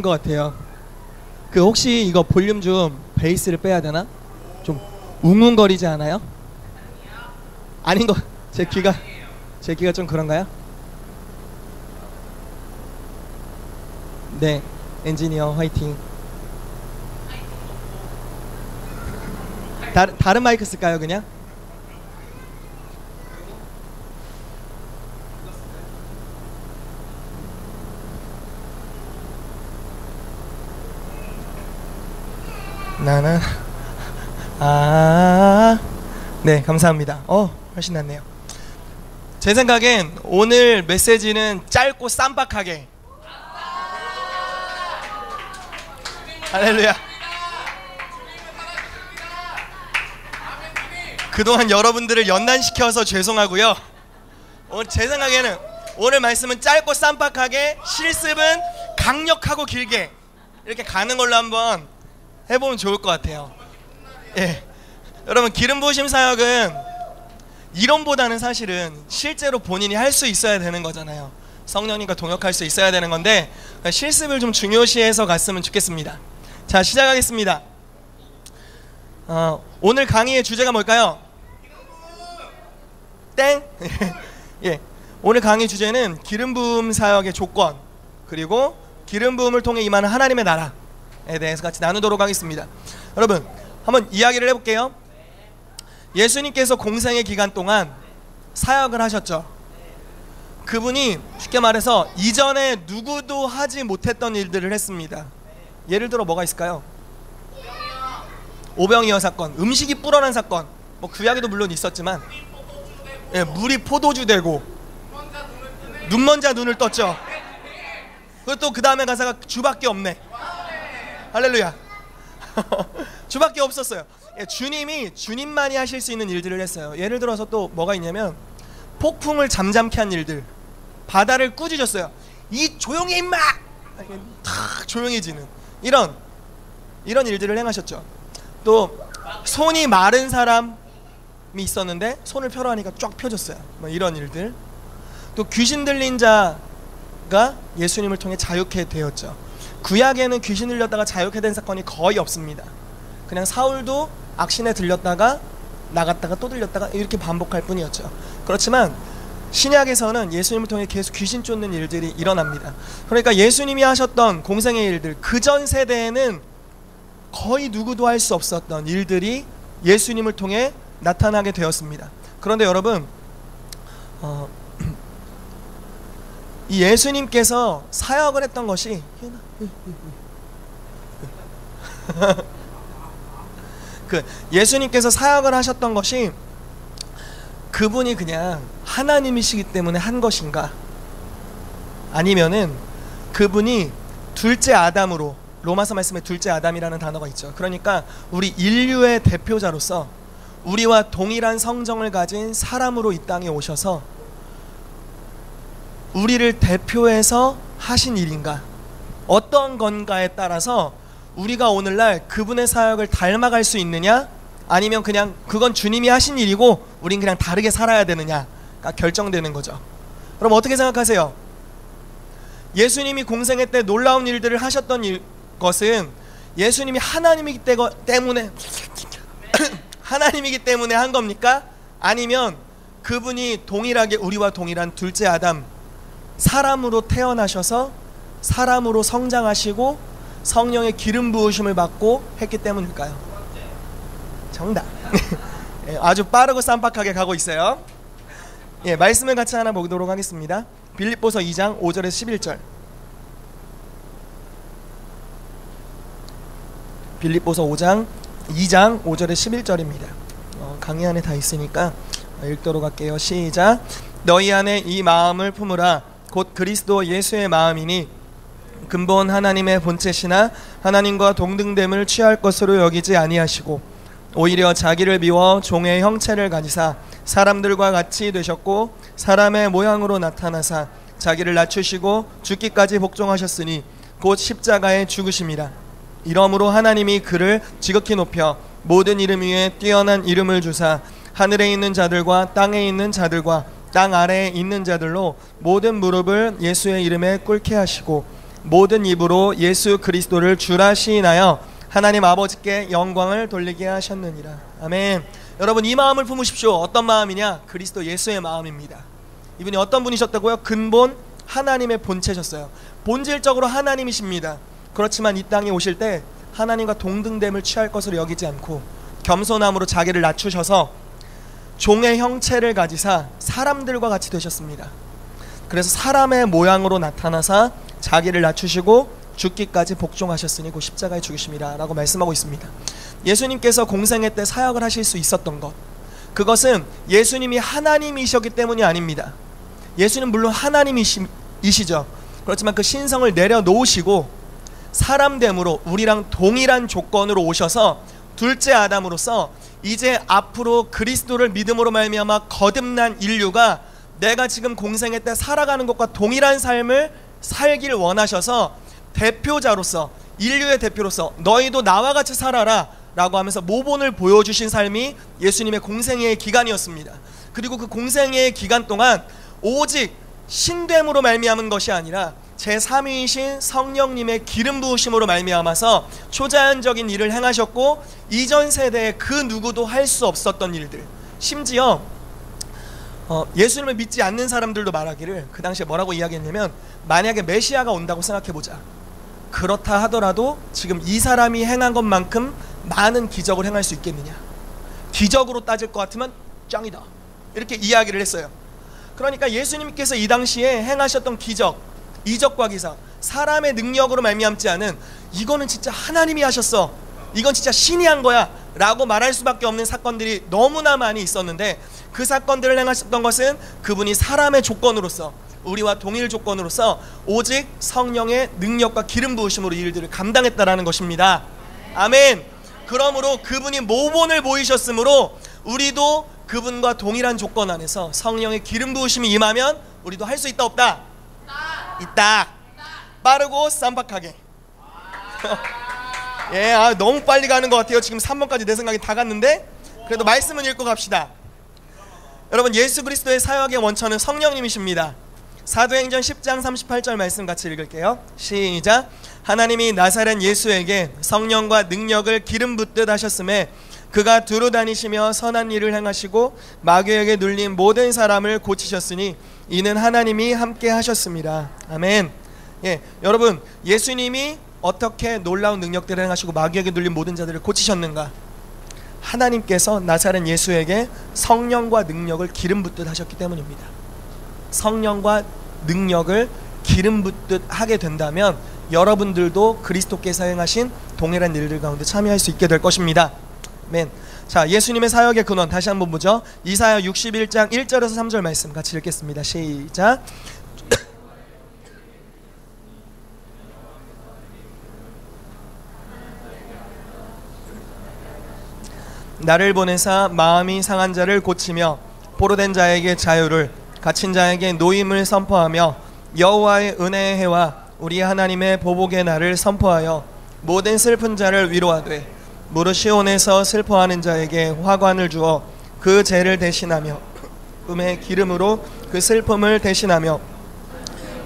것 같아요. 그 혹시 이거 볼륨 좀 베이스를 빼야 되나? 좀 웅웅거리지 않아요? 아닌 거. 제 귀가 좀 그런가요? 네, 엔지니어 화이팅. 다른 마이크 쓸까요, 그냥? 나는 네, 감사합니다. 훨씬 낫네요. 제 생각엔 오늘 메시지는 짧고 쌈박하게. 할렐루야. 그동안 여러분들을 연단시켜서 죄송하고요. 제 생각에는 오늘 말씀은 짧고 쌈박하게, 실습은 강력하고 길게 이렇게 가는 걸로 한번 해보면 좋을 것 같아요. 예, 여러분, 기름 부으심 사역은 이론보다는 사실은 실제로 본인이 할 수 있어야 되는 거잖아요. 성령님과 동역할 수 있어야 되는 건데 실습을 좀 중요시해서 갔으면 좋겠습니다. 자, 시작하겠습니다. 오늘 강의의 주제가 뭘까요? 땡! 예, 오늘 강의 주제는 기름 부음 사역의 조건, 그리고 기름 부음을 통해 임하는 하나님의 나라에 대해서 같이 나누도록 하겠습니다. 여러분, 한번 이야기를 해볼게요. 예수님께서 공생의 기간 동안 사역을 하셨죠. 그분이 쉽게 말해서 이전에 누구도 하지 못했던 일들을 했습니다. 예를 들어 뭐가 있을까요? 오병이어 사건, 음식이 불어난 사건, 뭐 구약에도 물론 있었지만, 예, 물이 포도주 되고 눈먼 자 눈을 떴죠. 그리고 또 그 다음에 가사가 주밖에 없네. 할렐루야. 주밖에 없었어요. 예, 주님만이 하실 수 있는 일들을 했어요. 예를 들어서 또 뭐가 있냐면 폭풍을 잠잠케 한 일들, 바다를 꾸짖었어요. 이 조용히 임마! 탁 조용해지는 이런 일들을 행하셨죠. 또 손이 마른 사람이 있었는데 손을 펴라 하니까 쫙 펴졌어요. 뭐 이런 일들. 또 귀신 들린 자가 예수님을 통해 자유케 되었죠. 구약에는 귀신 들렸다가 자유케 된 사건이 거의 없습니다. 그냥 사울도 악신에 들렸다가 나갔다가 또 들렸다가 이렇게 반복할 뿐이었죠. 그렇지만 신약에서는 예수님을 통해 계속 귀신 쫓는 일들이 일어납니다. 그러니까 예수님이 하셨던 공생의 일들, 그전 세대에는 거의 누구도 할 수 없었던 일들이 예수님을 통해 나타나게 되었습니다. 그런데 여러분, 이 예수님께서 사역을 했던 것이 예수님께서 사역을 하셨던 것이 그분이 그냥 하나님이시기 때문에 한 것인가, 아니면은 그분이 둘째 아담으로, 로마서 말씀에 둘째 아담이라는 단어가 있죠. 그러니까 우리 인류의 대표자로서 우리와 동일한 성정을 가진 사람으로 이 땅에 오셔서 우리를 대표해서 하신 일인가, 어떤 건가에 따라서 우리가 오늘날 그분의 사역을 닮아갈 수 있느냐, 아니면 그냥 그건 주님이 하신 일이고 우린 그냥 다르게 살아야 되느냐가 결정되는 거죠. 그럼 어떻게 생각하세요? 예수님이 공생애 때 놀라운 일들을 하셨던 것은 예수님이 하나님이기 때문에 하나님이기 때문에 한 겁니까? 아니면 그분이 동일하게 우리와 동일한 둘째 아담, 사람으로 태어나셔서 사람으로 성장하시고 성령의 기름 부으심을 받고 했기 때문일까요? 정답. 아주 빠르고 쌈박하게 가고 있어요. 예, 말씀을 같이 하나 보도록 하겠습니다. 빌립보서 2장 5절에서 11절. 빌립보서 2장 5절에 11절입니다. 강의 안에 다 있으니까 읽도록 할게요. 시작. 너희 안에 이 마음을 품으라. 곧 그리스도 예수의 마음이니 근본 하나님의 본체시나 하나님과 동등됨을 취할 것으로 여기지 아니하시고 오히려 자기를 비워 종의 형체를 가지사 사람들과 같이 되셨고 사람의 모양으로 나타나사 자기를 낮추시고 죽기까지 복종하셨으니 곧 십자가에 죽으심이라. 이러므로 하나님이 그를 지극히 높여 모든 이름 위에 뛰어난 이름을 주사 하늘에 있는 자들과 땅에 있는 자들과 땅 아래에 있는 자들로 모든 무릎을 예수의 이름에 꿇게 하시고 모든 입으로 예수 그리스도를 주라 시인하여 하나님 아버지께 영광을 돌리게 하셨느니라. 아멘. 여러분, 이 마음을 품으십시오. 어떤 마음이냐? 그리스도 예수의 마음입니다. 이분이 어떤 분이셨다고요? 근본 하나님의 본체셨어요. 본질적으로 하나님이십니다. 그렇지만 이 땅에 오실 때 하나님과 동등됨을 취할 것으로 여기지 않고 겸손함으로 자기를 낮추셔서 종의 형체를 가지사 사람들과 같이 되셨습니다. 그래서 사람의 모양으로 나타나사 자기를 낮추시고 죽기까지 복종하셨으니 곧 십자가에 죽으심이라 라고 말씀하고 있습니다. 예수님께서 공생애 때 사역을 하실 수 있었던 것, 그것은 예수님이 하나님이셨기 때문이 아닙니다. 예수는 물론 하나님이시죠. 그렇지만 그 신성을 내려놓으시고 사람됨으로 우리랑 동일한 조건으로 오셔서 둘째 아담으로서 이제 앞으로 그리스도를 믿음으로 말미암아 거듭난 인류가 내가 지금 공생애 때 살아가는 것과 동일한 삶을 살길 원하셔서 대표자로서, 인류의 대표로서 너희도 나와 같이 살아라 라고 하면서 모본을 보여주신 삶이 예수님의 공생애의 기간이었습니다. 그리고 그 공생애의 기간 동안 오직 신됨으로 말미암은 것이 아니라 제3위이신 성령님의 기름 부으심으로 말미암아서 초자연적인 일을 행하셨고, 이전 세대에 그 누구도 할 수 없었던 일들, 심지어 예수님을 믿지 않는 사람들도 말하기를, 그 당시에 뭐라고 이야기했냐면, 만약에 메시아가 온다고 생각해보자. 그렇다 하더라도 지금 이 사람이 행한 것만큼 많은 기적을 행할 수 있겠느냐, 기적으로 따질 것 같으면 짱이다, 이렇게 이야기를 했어요. 그러니까 예수님께서 이 당시에 행하셨던 기적, 이적과 기사, 사람의 능력으로 말미암지 않은, 이거는 진짜 하나님이 하셨어, 이건 진짜 신이 한 거야 라고 말할 수밖에 없는 사건들이 너무나 많이 있었는데, 그 사건들을 행하셨던 것은 그분이 사람의 조건으로서, 우리와 동일 조건으로서 오직 성령의 능력과 기름 부으심으로 이 일들을 감당했다라는 것입니다. 아멘. 그러므로 그분이 모본을 보이셨으므로 우리도 그분과 동일한 조건 안에서 성령의 기름 부으심이 임하면 우리도 할 수 있다 없다? 있다. 빠르고 쌈박하게. 예, 너무 빨리 가는 것 같아요. 지금 3번까지 내 생각이 다 갔는데 그래도 말씀은 읽고 갑시다. 여러분, 예수 그리스도의 사역의 원천은 성령님이십니다. 사도행전 10장 38절 말씀 같이 읽을게요. 시작. 하나님이 나사렛 예수에게 성령과 능력을 기름 붓듯 하셨음에 그가 두루 다니시며 선한 일을 행하시고 마귀에게 눌린 모든 사람을 고치셨으니 이는 하나님이 함께 하셨습니다. 아멘. 예, 여러분, 예수님이 어떻게 놀라운 능력들을 행하시고 마귀에게 눌린 모든 자들을 고치셨는가? 하나님께서 나사렛 예수에게 성령과 능력을 기름 붓듯 하셨기 때문입니다. 성령과 능력을 기름 붓듯 하게 된다면 여러분들도 그리스도께서 행하신 동일한 일들 가운데 참여할 수 있게 될 것입니다. 아멘. 자, 예수님의 사역의 근원 다시 한번 보죠. 이사야 61장 1절에서 3절 말씀 같이 읽겠습니다. 시작. 나를 보내사 마음이 상한 자를 고치며 포로된 자에게 자유를, 갇힌 자에게 노임을 선포하며 여호와의 은혜의 해와 우리 하나님의 보복의 날을 선포하여 모든 슬픈 자를 위로하되 무릇 시온에서 슬퍼하는 자에게 화관을 주어 그 죄를 대신하며 음의 기름으로 그 슬픔을 대신하며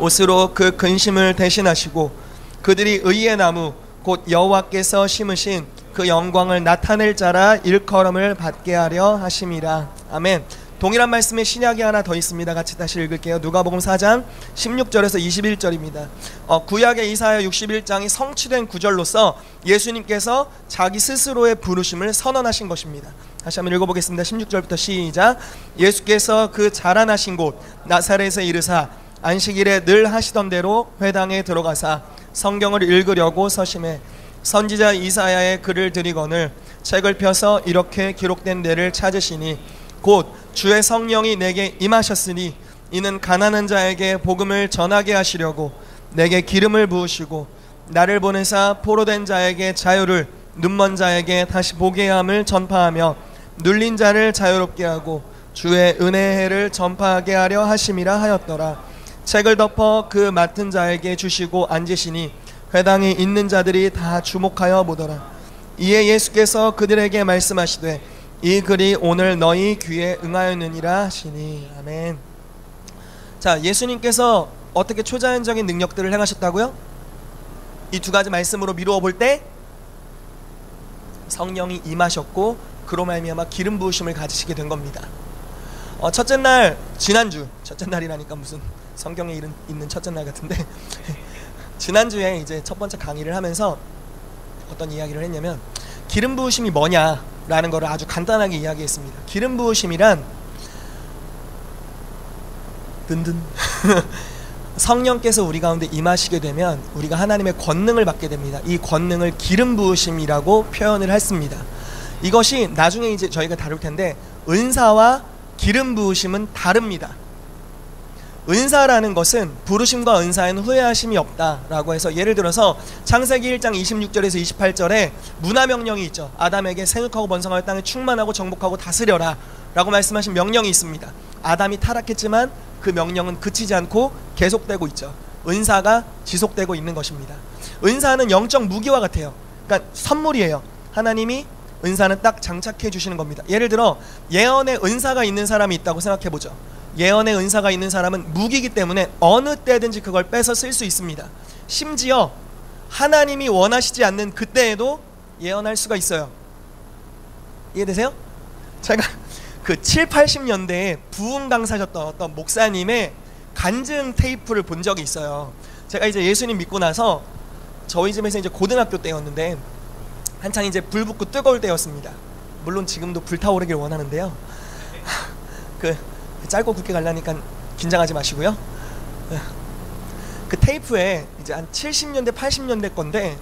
옷으로 그 근심을 대신하시고 그들이 의의 나무 곧 여호와께서 심으신 그 영광을 나타낼 자라 일컬음을 받게 하려 하심이라. 아멘. 동일한 말씀에 신약이 하나 더 있습니다. 같이 다시 읽을게요. 누가복음 4장 16절에서 21절입니다. 구약의 이사야 61장이 성취된 구절로서 예수님께서 자기 스스로의 부르심을 선언하신 것입니다. 다시 한번 읽어보겠습니다. 16절부터 시작. 예수께서 그 자라나신 곳 나사렛에 이르사 안식일에 늘 하시던 대로 회당에 들어가사 성경을 읽으려고 서심해 선지자 이사야의 글을 들이거늘 책을 펴서 이렇게 기록된 데를 찾으시니 곧 주의 성령이 내게 임하셨으니 이는 가난한 자에게 복음을 전하게 하시려고 내게 기름을 부으시고 나를 보내사 포로된 자에게 자유를, 눈먼 자에게 다시 보게 함을 전파하며 눌린 자를 자유롭게 하고 주의 은혜의 해를 전파하게 하려 하심이라 하였더라. 책을 덮어 그 맡은 자에게 주시고 앉으시니 회당에 있는 자들이 다 주목하여 보더라. 이에 예수께서 그들에게 말씀하시되 이 글이 오늘 너희 귀에 응하였느니라 하시니. 아멘. 자, 예수님께서 어떻게 초자연적인 능력들을 행하셨다고요? 이 두 가지 말씀으로 미루어 볼 때 성령이 임하셨고 그로 말미암아 기름 부으심을 가지시게 된 겁니다. 첫째 날, 지난주, 첫째 날이라니까 무슨 성경에 있는 첫째 날 같은데 지난주에 이제 첫 번째 강의를 하면서 어떤 이야기를 했냐면 기름 부으심이 뭐냐라는 거를 아주 간단하게 이야기했습니다. 기름 부으심이란 든든 성령께서 우리 가운데 임하시게 되면 우리가 하나님의 권능을 받게 됩니다. 이 권능을 기름 부으심이라고 표현을 했습니다. 이것이 나중에 이제 저희가 다룰 텐데 은사와 기름 부으심은 다릅니다. 은사라는 것은 부르심과 은사에는 후회하심이 없다라고 해서, 예를 들어서 창세기 1장 26절에서 28절에 문화명령이 있죠. 아담에게 생육하고 번성하여 땅에 충만하고 정복하고 다스려라 라고 말씀하신 명령이 있습니다. 아담이 타락했지만 그 명령은 그치지 않고 계속되고 있죠. 은사가 지속되고 있는 것입니다. 은사는 영적 무기와 같아요. 그러니까 선물이에요. 하나님이 은사는 딱 장착해 주시는 겁니다. 예를 들어 예언의 은사가 있는 사람이 있다고 생각해 보죠. 예언의 은사가 있는 사람은 무기이기 때문에 어느 때든지 그걸 빼서 쓸 수 있습니다. 심지어 하나님이 원하시지 않는 그때에도 예언할 수가 있어요. 이해되세요? 제가 그 7, 80년대에 부흥 강사셨던 어떤 목사님의 간증 테이프를 본 적이 있어요. 제가 이제 예수님 믿고 나서 저희 집에서 이제 고등학교 때였는데 한창 이제 불 붙고 뜨거울 때였습니다. 물론 지금도 불타오르길 원하는데요. 그 짧고 굵게 가려니까 긴장하지 마시고요. 그 테이프에 이제 한 70년대 80년대 건데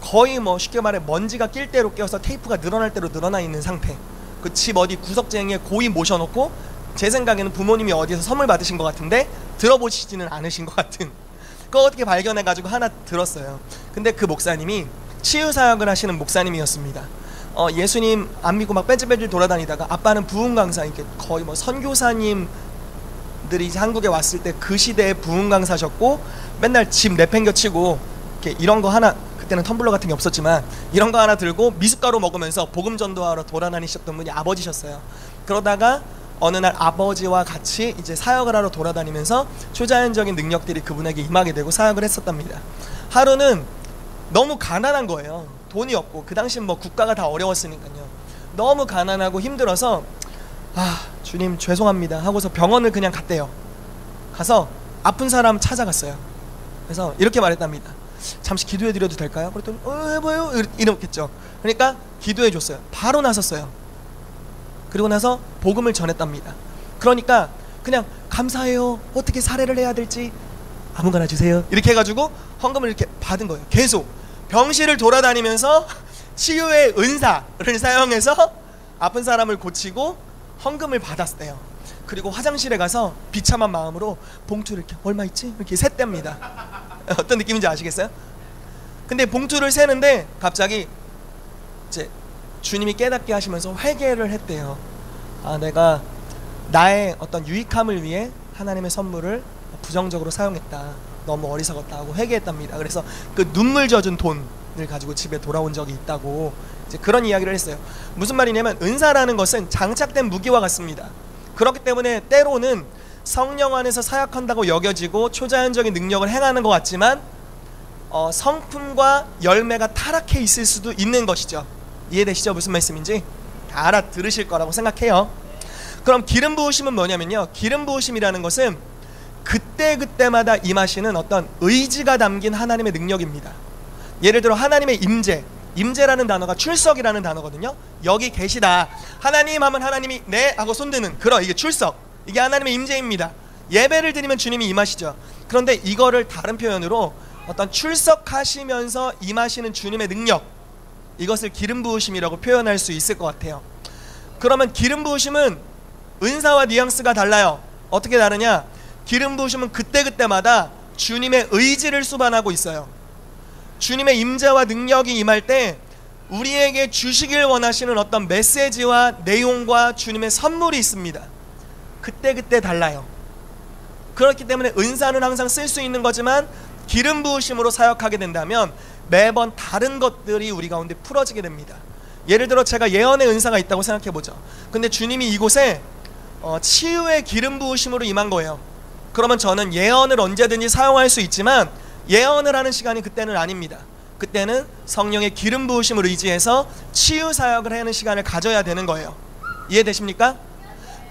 거의 뭐 쉽게 말해 먼지가 낄 대로 껴서 테이프가 늘어날 대로 늘어나 있는 상태. 그 집 어디 구석쟁이에 고이 모셔놓고, 제 생각에는 부모님이 어디서 선물 받으신 것 같은데 들어보시지는 않으신 것 같은, 그거 어떻게 발견해가지고 하나 들었어요. 근데 그 목사님이 치유사역을 하시는 목사님이었습니다. 예수님 안 믿고 막 뺀질뺀질 돌아다니다가 아빠는 부흥 강사, 이렇게 거의 뭐 선교사님들이 한국에 왔을 때 그 시대에 부흥 강사셨고 맨날 집 내팽겨치고 이렇게 이런 거 하나, 그때는 텀블러 같은 게 없었지만 이런 거 하나 들고 미숫가루 먹으면서 복음 전도하러 돌아다니셨던 분이 아버지셨어요. 그러다가 어느 날 아버지와 같이 이제 사역을 하러 돌아다니면서 초자연적인 능력들이 그분에게 임하게 되고 사역을 했었답니다. 하루는 너무 가난한 거예요. 돈이 없고, 그 당시 뭐 국가가 다 어려웠으니까요. 너무 가난하고 힘들어서 주님 죄송합니다 하고서 병원을 그냥 갔대요. 가서 아픈 사람 찾아갔어요. 그래서 이렇게 말했답니다. 잠시 기도해 드려도 될까요? 그랬더니 해봐요 이렇겠죠. 그러니까 기도해 줬어요. 바로 나섰어요. 그리고 나서 복음을 전했답니다. 그러니까 그냥 감사해요, 어떻게 사례를 해야 될지 아무거나 주세요 이렇게 해가지고 헌금을 이렇게 받은 거예요. 계속 병실을 돌아다니면서 치유의 은사를 사용해서 아픈 사람을 고치고 헌금을 받았대요. 그리고 화장실에 가서 비참한 마음으로 봉투를 이렇게 얼마 있지? 이렇게 셌답니다. 어떤 느낌인지 아시겠어요? 근데 봉투를 세는데 갑자기 이제 주님이 깨닫게 하시면서 회개를 했대요. 내가 나의 어떤 유익함을 위해 하나님의 선물을 부정적으로 사용했다, 너무 어리석었다 하고 회개했답니다. 그래서 그 눈물 젖은 돈을 가지고 집에 돌아온 적이 있다고 이제 그런 이야기를 했어요. 무슨 말이냐면 은사라는 것은 장착된 무기와 같습니다. 그렇기 때문에 때로는 성령 안에서 사역한다고 여겨지고 초자연적인 능력을 행하는 것 같지만 성품과 열매가 타락해 있을 수도 있는 것이죠. 이해되시죠? 무슨 말씀인지 다 알아들으실 거라고 생각해요. 그럼 기름 부으심은 뭐냐면요, 기름 부으심이라는 것은 그때그때마다 임하시는 어떤 의지가 담긴 하나님의 능력입니다. 예를 들어 하나님의 임재라는 단어가 출석이라는 단어거든요. 여기 계시다, 하나님 하면 하나님이 네 하고 손드는 그런, 이게 출석, 이게 하나님의 임재입니다. 예배를 드리면 주님이 임하시죠. 그런데 이거를 다른 표현으로 어떤 출석하시면서 임하시는 주님의 능력, 이것을 기름 부으심이라고 표현할 수 있을 것 같아요. 그러면 기름 부으심은 은사와 뉘앙스가 달라요. 어떻게 다르냐? 기름 부으심은 그때그때마다 주님의 의지를 수반하고 있어요. 주님의 임재와 능력이 임할 때 우리에게 주시길 원하시는 어떤 메시지와 내용과 주님의 선물이 있습니다. 그때그때 달라요. 그렇기 때문에 은사는 항상 쓸 수 있는 거지만 기름 부으심으로 사역하게 된다면 매번 다른 것들이 우리 가운데 풀어지게 됩니다. 예를 들어 제가 예언의 은사가 있다고 생각해 보죠. 근데 주님이 이곳에 치유의 기름 부으심으로 임한 거예요. 그러면 저는 예언을 언제든지 사용할 수 있지만 예언을 하는 시간이 그때는 아닙니다. 그때는 성령의 기름 부으심을 의지해서 치유 사역을 하는 시간을 가져야 되는 거예요. 이해되십니까?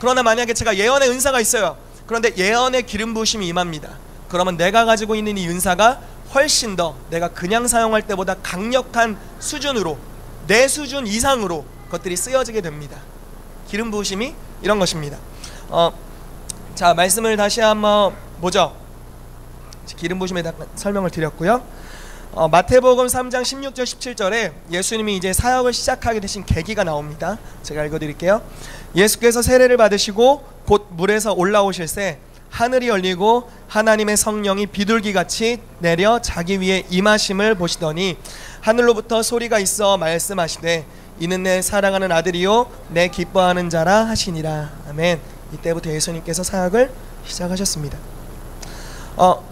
그러나 만약에 제가 예언의 은사가 있어요. 그런데 예언의 기름 부으심이 임합니다. 그러면 내가 가지고 있는 이 은사가 훨씬 더 내가 그냥 사용할 때보다 강력한 수준으로, 내 수준 이상으로 그것들이 쓰여지게 됩니다. 기름 부으심이 이런 것입니다. 자, 말씀을 다시 한번 보죠. 기름 부으심에 대한 설명을 드렸고요. 마태복음 3장 16절 17절에 예수님이 이제 사역을 시작하게 되신 계기가 나옵니다. 제가 읽어드릴게요. 예수께서 세례를 받으시고 곧 물에서 올라오실새 하늘이 열리고 하나님의 성령이 비둘기같이 내려 자기 위에 임하심을 보시더니 하늘로부터 소리가 있어 말씀하시되 이는 내 사랑하는 아들이요 내 기뻐하는 자라 하시니라. 아멘. 이때부터 예수님께서 사역을 시작하셨습니다.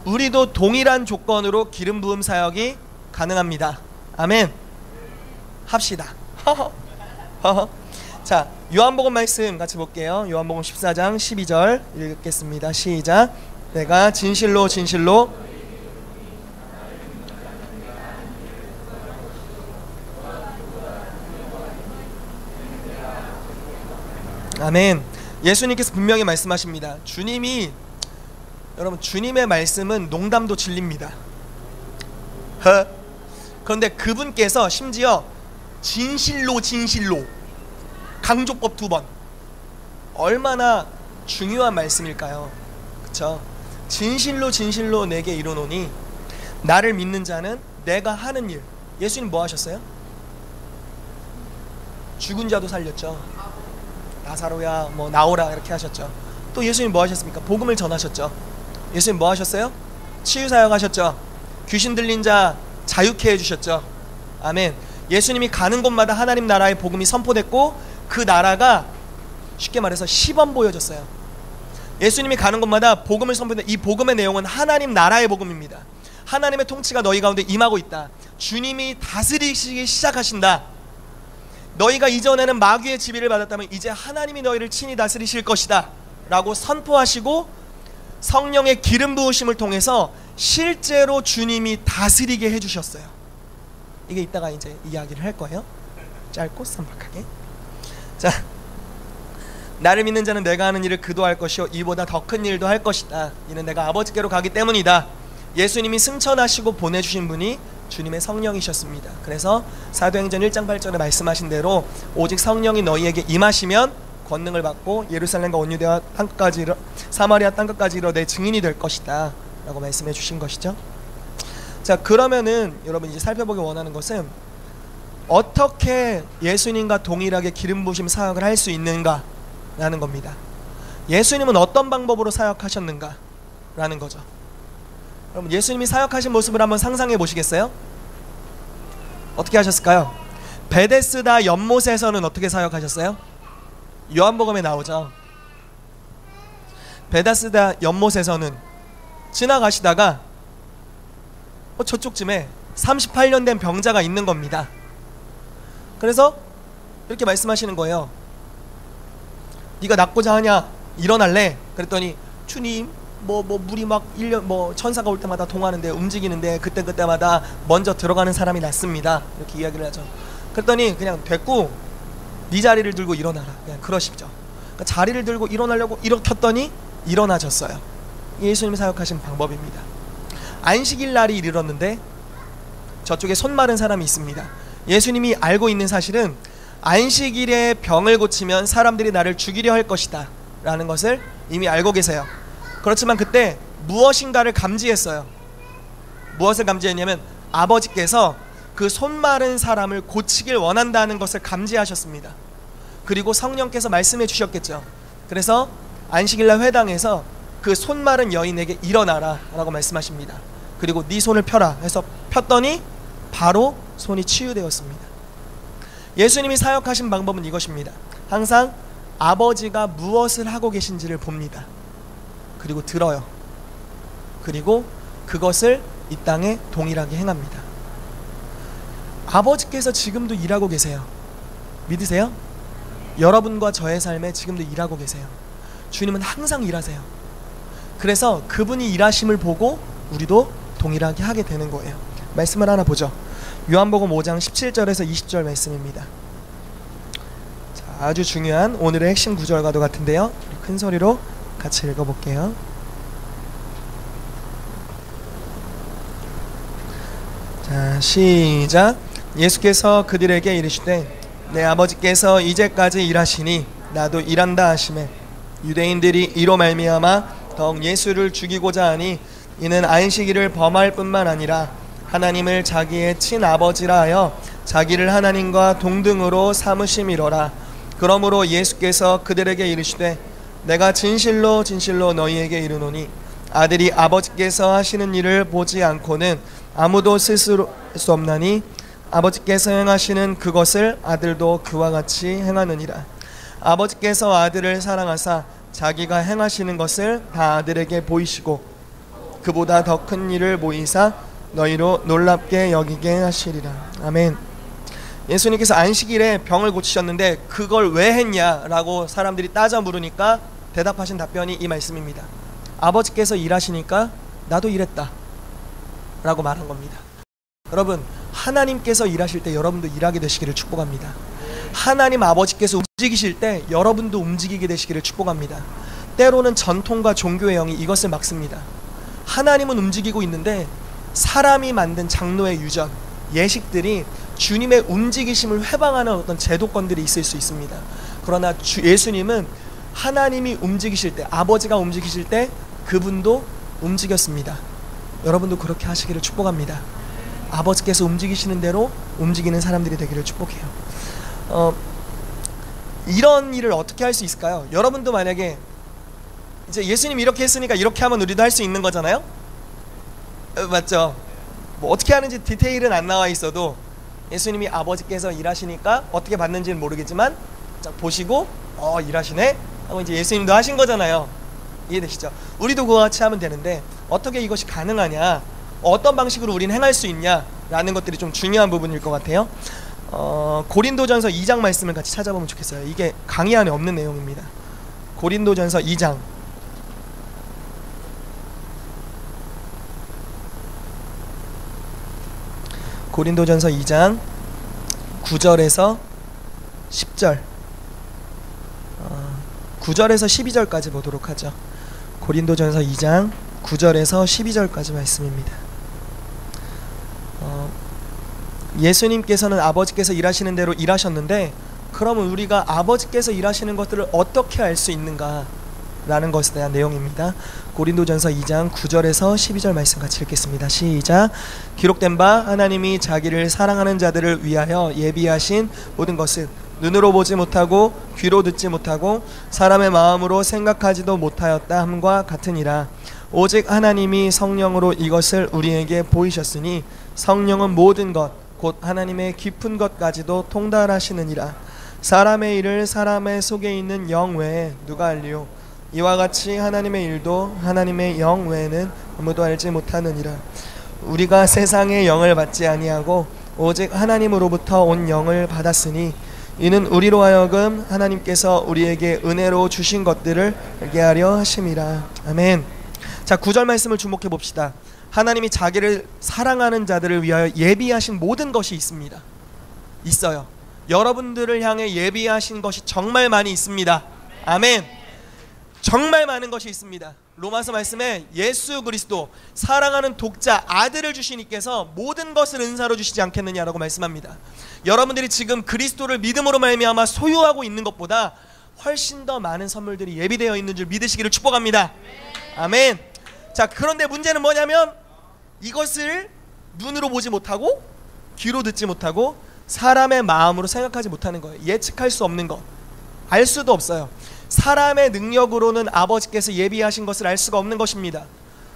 우리도 동일한 조건으로 기름 부음 사역이 가능합니다. 아멘. 합시다. 자, 요한복음 말씀 같이 볼게요. 요한복음 14장 12절 읽겠습니다. 시작. 내가 진실로 진실로 아멘. 예수님께서 분명히 말씀하십니다. 여러분, 주님의 말씀은 농담도 진리입니다. 그런데 그분께서 심지어 진실로 진실로 강조법 2번, 얼마나 중요한 말씀일까요? 그쵸? 진실로 진실로 내게 이르노니 나를 믿는 자는 내가 하는 일. 예수님 뭐 하셨어요? 죽은 자도 살렸죠. 나사로야 뭐 나오라 이렇게 하셨죠. 또 예수님 뭐 하셨습니까? 복음을 전하셨죠. 예수님 뭐 하셨어요? 치유 사역 하셨죠. 귀신 들린 자 자유케 해주셨죠. 아멘. 예수님이 가는 곳마다 하나님 나라의 복음이 선포됐고 그 나라가 쉽게 말해서 시범 보여졌어요. 예수님이 가는 곳마다 복음을 선포했는데 이 복음의 내용은 하나님 나라의 복음입니다. 하나님의 통치가 너희 가운데 임하고 있다. 주님이 다스리시기 시작하신다. 너희가 이전에는 마귀의 지배를 받았다면 이제 하나님이 너희를 친히 다스리실 것이다 라고 선포하시고 성령의 기름 부으심을 통해서 실제로 주님이 다스리게 해주셨어요. 이게 이따가 이제 이야기를 할 거예요. 짧고 선박하게. 자, 나를 믿는 자는 내가 하는 일을 그도 할 것이요 이보다 더 큰 일도 할 것이다. 이는 내가 아버지께로 가기 때문이다. 예수님이 승천하시고 보내주신 분이 주님의 성령이셨습니다. 그래서 사도행전 1장 8절에 말씀하신 대로 오직 성령이 너희에게 임하시면 권능을 받고 예루살렘과 온 유대와 땅끝까지 사마리아 땅끝까지 이르러 내 증인이 될 것이다 라고 말씀해 주신 것이죠. 자, 그러면은 여러분 이제 살펴보기 원하는 것은 어떻게 예수님과 동일하게 기름 부으심 사역을 할 수 있는가 라는 겁니다. 예수님은 어떤 방법으로 사역하셨는가 라는 거죠. 여러분, 예수님이 사역하신 모습을 한번 상상해 보시겠어요? 어떻게 하셨을까요? 베데스다 연못에서는 어떻게 사역하셨어요? 요한복음에 나오죠. 베데스다 연못에서는 지나가시다가 저쪽쯤에 38년 된 병자가 있는 겁니다. 그래서 이렇게 말씀하시는 거예요. 네가 낫고자 하냐? 일어날래? 그랬더니 주님 물이 막 1년 천사가 올 때마다 통하는데 움직이는데 그때마다 먼저 들어가는 사람이 낫습니다. 이렇게 이야기를 하죠. 그랬더니 그냥 됐고 네 자리를 들고 일어나라. 그냥 그러시죠. 그러니까 자리를 들고 일어나려고 일으켰더니 일어나졌어요. 예수님이 사역하신 방법입니다. 안식일 날이 이르렀는데 저쪽에 손 마른 사람이 있습니다. 예수님이 알고 있는 사실은 안식일에 병을 고치면 사람들이 나를 죽이려 할 것이다 라는 것을 이미 알고 계세요. 그렇지만 그때 무엇인가를 감지했어요. 무엇을 감지했냐면 아버지께서 그 손 마른 사람을 고치길 원한다는 것을 감지하셨습니다. 그리고 성령께서 말씀해 주셨겠죠. 그래서 안식일날 회당에서 그 손 마른 여인에게 일어나라 라고 말씀하십니다. 그리고 네 손을 펴라 해서 폈더니 바로 손이 치유되었습니다. 예수님이 사역하신 방법은 이것입니다. 항상 아버지가 무엇을 하고 계신지를 봅니다. 그리고 들어요. 그리고 그것을 이 땅에 동일하게 행합니다. 아버지께서 지금도 일하고 계세요. 믿으세요? 여러분과 저의 삶에 지금도 일하고 계세요. 주님은 항상 일하세요. 그래서 그분이 일하심을 보고 우리도 동일하게 하게 되는 거예요. 말씀을 하나 보죠. 요한복음 5장 17절에서 20절 말씀입니다. 자, 아주 중요한 오늘의 핵심 구절과도 같은데요. 큰 소리로 같이 읽어볼게요. 자, 시작. 예수께서 그들에게 이르시되 내 아버지께서 이제까지 일하시니 나도 일한다 하시매 유대인들이 이로 말미암아 더욱 예수를 죽이고자 하니 이는 안식일을 범할 뿐만 아니라 하나님을 자기의 친아버지라 하여 자기를 하나님과 동등으로 삼으심이로라. 그러므로 예수께서 그들에게 이르시되 내가 진실로 진실로 너희에게 이르노니 아들이 아버지께서 하시는 일을 보지 않고는 아무도 스스로 수 없나니 아버지께서 행하시는 그것을 아들도 그와 같이 행하느니라. 아버지께서 아들을 사랑하사 자기가 행하시는 것을 다 아들에게 보이시고 그보다 더 큰 일을 보이사 너희로 놀랍게 여기게 하시리라. 아멘. 예수님께서 안식일에 병을 고치셨는데 그걸 왜 했냐라고 사람들이 따져 물으니까 대답하신 답변이 이 말씀입니다. 아버지께서 일하시니까 나도 일했다 라고 말한 겁니다. 여러분, 하나님께서 일하실 때 여러분도 일하게 되시기를 축복합니다. 하나님 아버지께서 움직이실 때 여러분도 움직이게 되시기를 축복합니다. 때로는 전통과 종교의 영이 이것을 막습니다. 하나님은 움직이고 있는데 사람이 만든 장로의 유전, 예식들이 주님의 움직이심을 회방하는 어떤 제도권들이 있을 수 있습니다. 그러나 예수님은 하나님이 움직이실 때, 아버지가 움직이실 때 그분도 움직였습니다. 여러분도 그렇게 하시기를 축복합니다. 아버지께서 움직이시는 대로 움직이는 사람들이 되기를 축복해요. 이런 일을 어떻게 할 수 있을까요? 여러분도 만약에 이제 예수님이 이렇게 했으니까 이렇게 하면 우리도 할 수 있는 거잖아요? 맞죠? 뭐 어떻게 하는지 디테일은 안 나와 있어도 예수님이 아버지께서 일하시니까 어떻게 받는지는 모르겠지만 자, 보시고 일하시네? 하고 이제 예수님도 하신 거잖아요. 이해되시죠? 우리도 그와 같이 하면 되는데 어떻게 이것이 가능하냐, 어떤 방식으로 우리는 행할 수 있냐라는 것들이 좀 중요한 부분일 것 같아요. 고린도전서 2장 말씀을 같이 찾아보면 좋겠어요. 이게 강의 안에 없는 내용입니다. 고린도전서 2장 고린도전서 2장 9절에서 10절 9절에서 12절까지 보도록 하죠. 고린도전서 2장 9절에서 12절까지 말씀입니다. 예수님께서는 아버지께서 일하시는 대로 일하셨는데 그러면 우리가 아버지께서 일하시는 것들을 어떻게 알 수 있는가 라는 것에 대한 내용입니다. 고린도전서 2장 9절에서 12절 말씀 같이 읽겠습니다. 시작. 기록된 바 하나님이 자기를 사랑하는 자들을 위하여 예비하신 모든 것을 눈으로 보지 못하고 귀로 듣지 못하고 사람의 마음으로 생각하지도 못하였다 함과 같으니라. 오직 하나님이 성령으로 이것을 우리에게 보이셨으니 성령은 모든 것 곧 하나님의 깊은 것까지도 통달하시느니라. 사람의 일을 사람의 속에 있는 영 외에 누가 알리요? 이와 같이 하나님의 일도 하나님의 영 외에는 아무도 알지 못하느니라. 우리가 세상의 영을 받지 아니하고 오직 하나님으로부터 온 영을 받았으니 이는 우리로 하여금 하나님께서 우리에게 은혜로 주신 것들을 알게 하려 하심이라. 아멘. 자, 9절 말씀을 주목해 봅시다. 하나님이 자기를 사랑하는 자들을 위하여 예비하신 모든 것이 있습니다. 있어요. 여러분들을 향해 예비하신 것이 정말 많이 있습니다. 아멘. 정말 많은 것이 있습니다. 로마서 말씀에 예수 그리스도 사랑하는 독자 아들을 주신 이께서 모든 것을 은사로 주시지 않겠느냐라고 말씀합니다. 여러분들이 지금 그리스도를 믿음으로 말미암아 소유하고 있는 것보다 훨씬 더 많은 선물들이 예비되어 있는 줄 믿으시기를 축복합니다. 아멘. 자, 그런데 문제는 뭐냐면 이것을 눈으로 보지 못하고 귀로 듣지 못하고 사람의 마음으로 생각하지 못하는 거예요. 예측할 수 없는 것, 알 수도 없어요. 사람의 능력으로는 아버지께서 예비하신 것을 알 수가 없는 것입니다.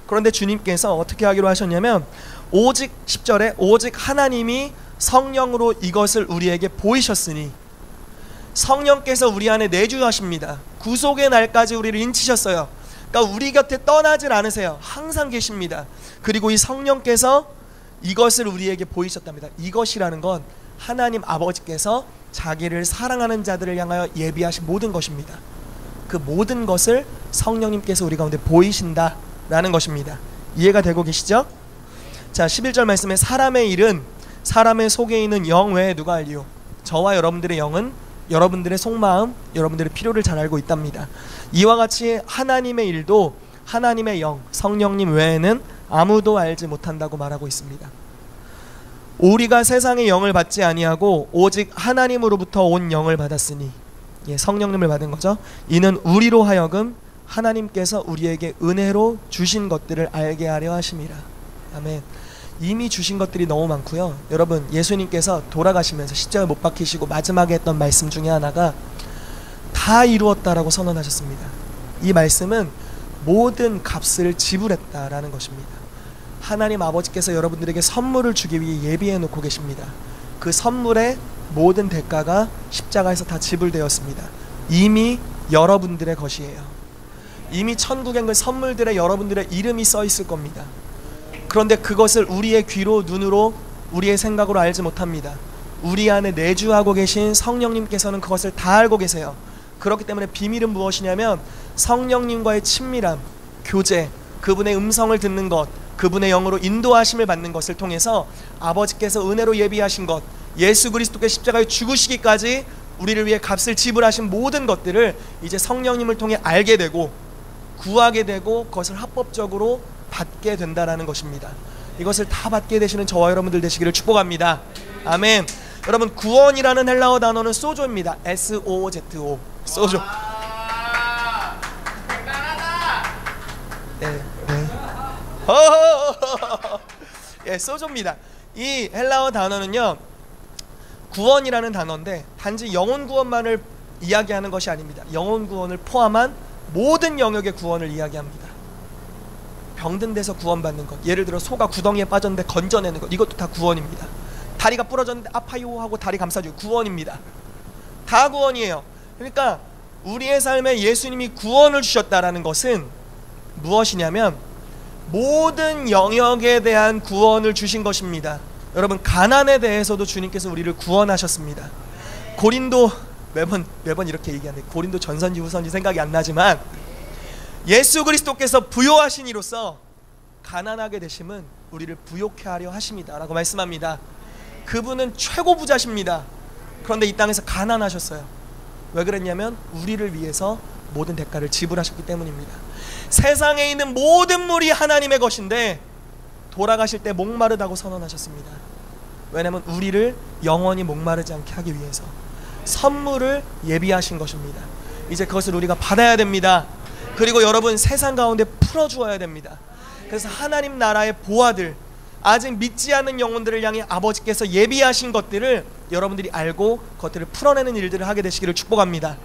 그런데 주님께서 어떻게 하기로 하셨냐면 오직 10절에 오직 하나님이 성령으로 이것을 우리에게 보이셨으니 성령께서 우리 안에 내주하십니다. 구속의 날까지 우리를 인치셨어요. 그러니까 우리 곁에 떠나질 않으세요. 항상 계십니다. 그리고 이 성령께서 이것을 우리에게 보이셨답니다. 이것이라는 건 하나님 아버지께서 자기를 사랑하는 자들을 향하여 예비하신 모든 것입니다. 그 모든 것을 성령님께서 우리 가운데 보이신다라는 것입니다. 이해가 되고 계시죠? 자 11절 말씀에 사람의 일은 사람의 속에 있는 영 외에 누가 알리요? 저와 여러분들의 영은 여러분들의 속마음, 여러분들의 필요를 잘 알고 있답니다. 이와 같이 하나님의 일도 하나님의 영, 성령님 외에는 아무도 알지 못한다고 말하고 있습니다. 우리가 세상의 영을 받지 아니하고 오직 하나님으로부터 온 영을 받았으니, 성령님을 받은 거죠. 이는 우리로 하여금 하나님께서 우리에게 은혜로 주신 것들을 알게 하려 하심이라. 아멘. 이미 주신 것들이 너무 많고요. 여러분, 예수님께서 돌아가시면서 십자가에 못 박히시고 마지막에 했던 말씀 중에 하나가 다 이루었다라고 선언하셨습니다. 이 말씀은 모든 값을 지불했다라는 것입니다. 하나님 아버지께서 여러분들에게 선물을 주기 위해 예비해 놓고 계십니다. 그 선물의 모든 대가가 십자가에서 다 지불되었습니다. 이미 여러분들의 것이에요. 이미 천국의 그 선물들에 여러분들의 이름이 써 있을 겁니다. 그런데 그것을 우리의 귀로, 눈으로, 우리의 생각으로 알지 못합니다. 우리 안에 내주하고 계신 성령님께서는 그것을 다 알고 계세요. 그렇기 때문에 비밀은 무엇이냐면 성령님과의 친밀함, 교제, 그분의 음성을 듣는 것, 그분의 영으로 인도하심을 받는 것을 통해서 아버지께서 은혜로 예비하신 것, 예수 그리스도께 십자가에 죽으시기까지 우리를 위해 값을 지불하신 모든 것들을 이제 성령님을 통해 알게 되고 구하게 되고 그것을 합법적으로 받게 된다라는 것입니다. 이것을 다 받게 되시는 저와 여러분들 되시기를 축복합니다. 아멘. 여러분, 구원이라는 헬라어 단어는 소조입니다. S-O-Z-O. 소조. 네. 예, 소조입니다. 이 헬라어 단어는요, 구원이라는 단어인데 단지 영혼 구원만을 이야기하는 것이 아닙니다. 영혼 구원을 포함한 모든 영역의 구원을 이야기합니다. 병든 데서 구원받는 것, 예를 들어 소가 구덩이에 빠졌는데 건져내는 것, 이것도 다 구원입니다. 다리가 부러졌는데 아파요 하고 다리 감싸주고 구원입니다. 다 구원이에요. 그러니까 우리의 삶에 예수님이 구원을 주셨다라는 것은 무엇이냐면 모든 영역에 대한 구원을 주신 것입니다. 여러분, 가난에 대해서도 주님께서 우리를 구원하셨습니다. 고린도, 매번 이렇게 얘기하는데 고린도 전선지 후선지 생각이 안 나지만 예수 그리스도께서 부요하신 이로써 가난하게 되심은 우리를 부요케 하려 하십니다 라고 말씀합니다. 그분은 최고 부자십니다. 그런데 이 땅에서 가난하셨어요. 왜 그랬냐면 우리를 위해서 모든 대가를 지불하셨기 때문입니다. 세상에 있는 모든 물이 하나님의 것인데 돌아가실 때 목마르다고 선언하셨습니다. 왜냐하면 우리를 영원히 목마르지 않게 하기 위해서 선물을 예비하신 것입니다. 이제 그것을 우리가 받아야 됩니다. 그리고 여러분, 세상 가운데 풀어주어야 됩니다. 그래서 하나님 나라의 보아들, 아직 믿지 않는 영혼들을 향해 아버지께서 예비하신 것들을 여러분들이 알고 그것들을 풀어내는 일들을 하게 되시기를 축복합니다.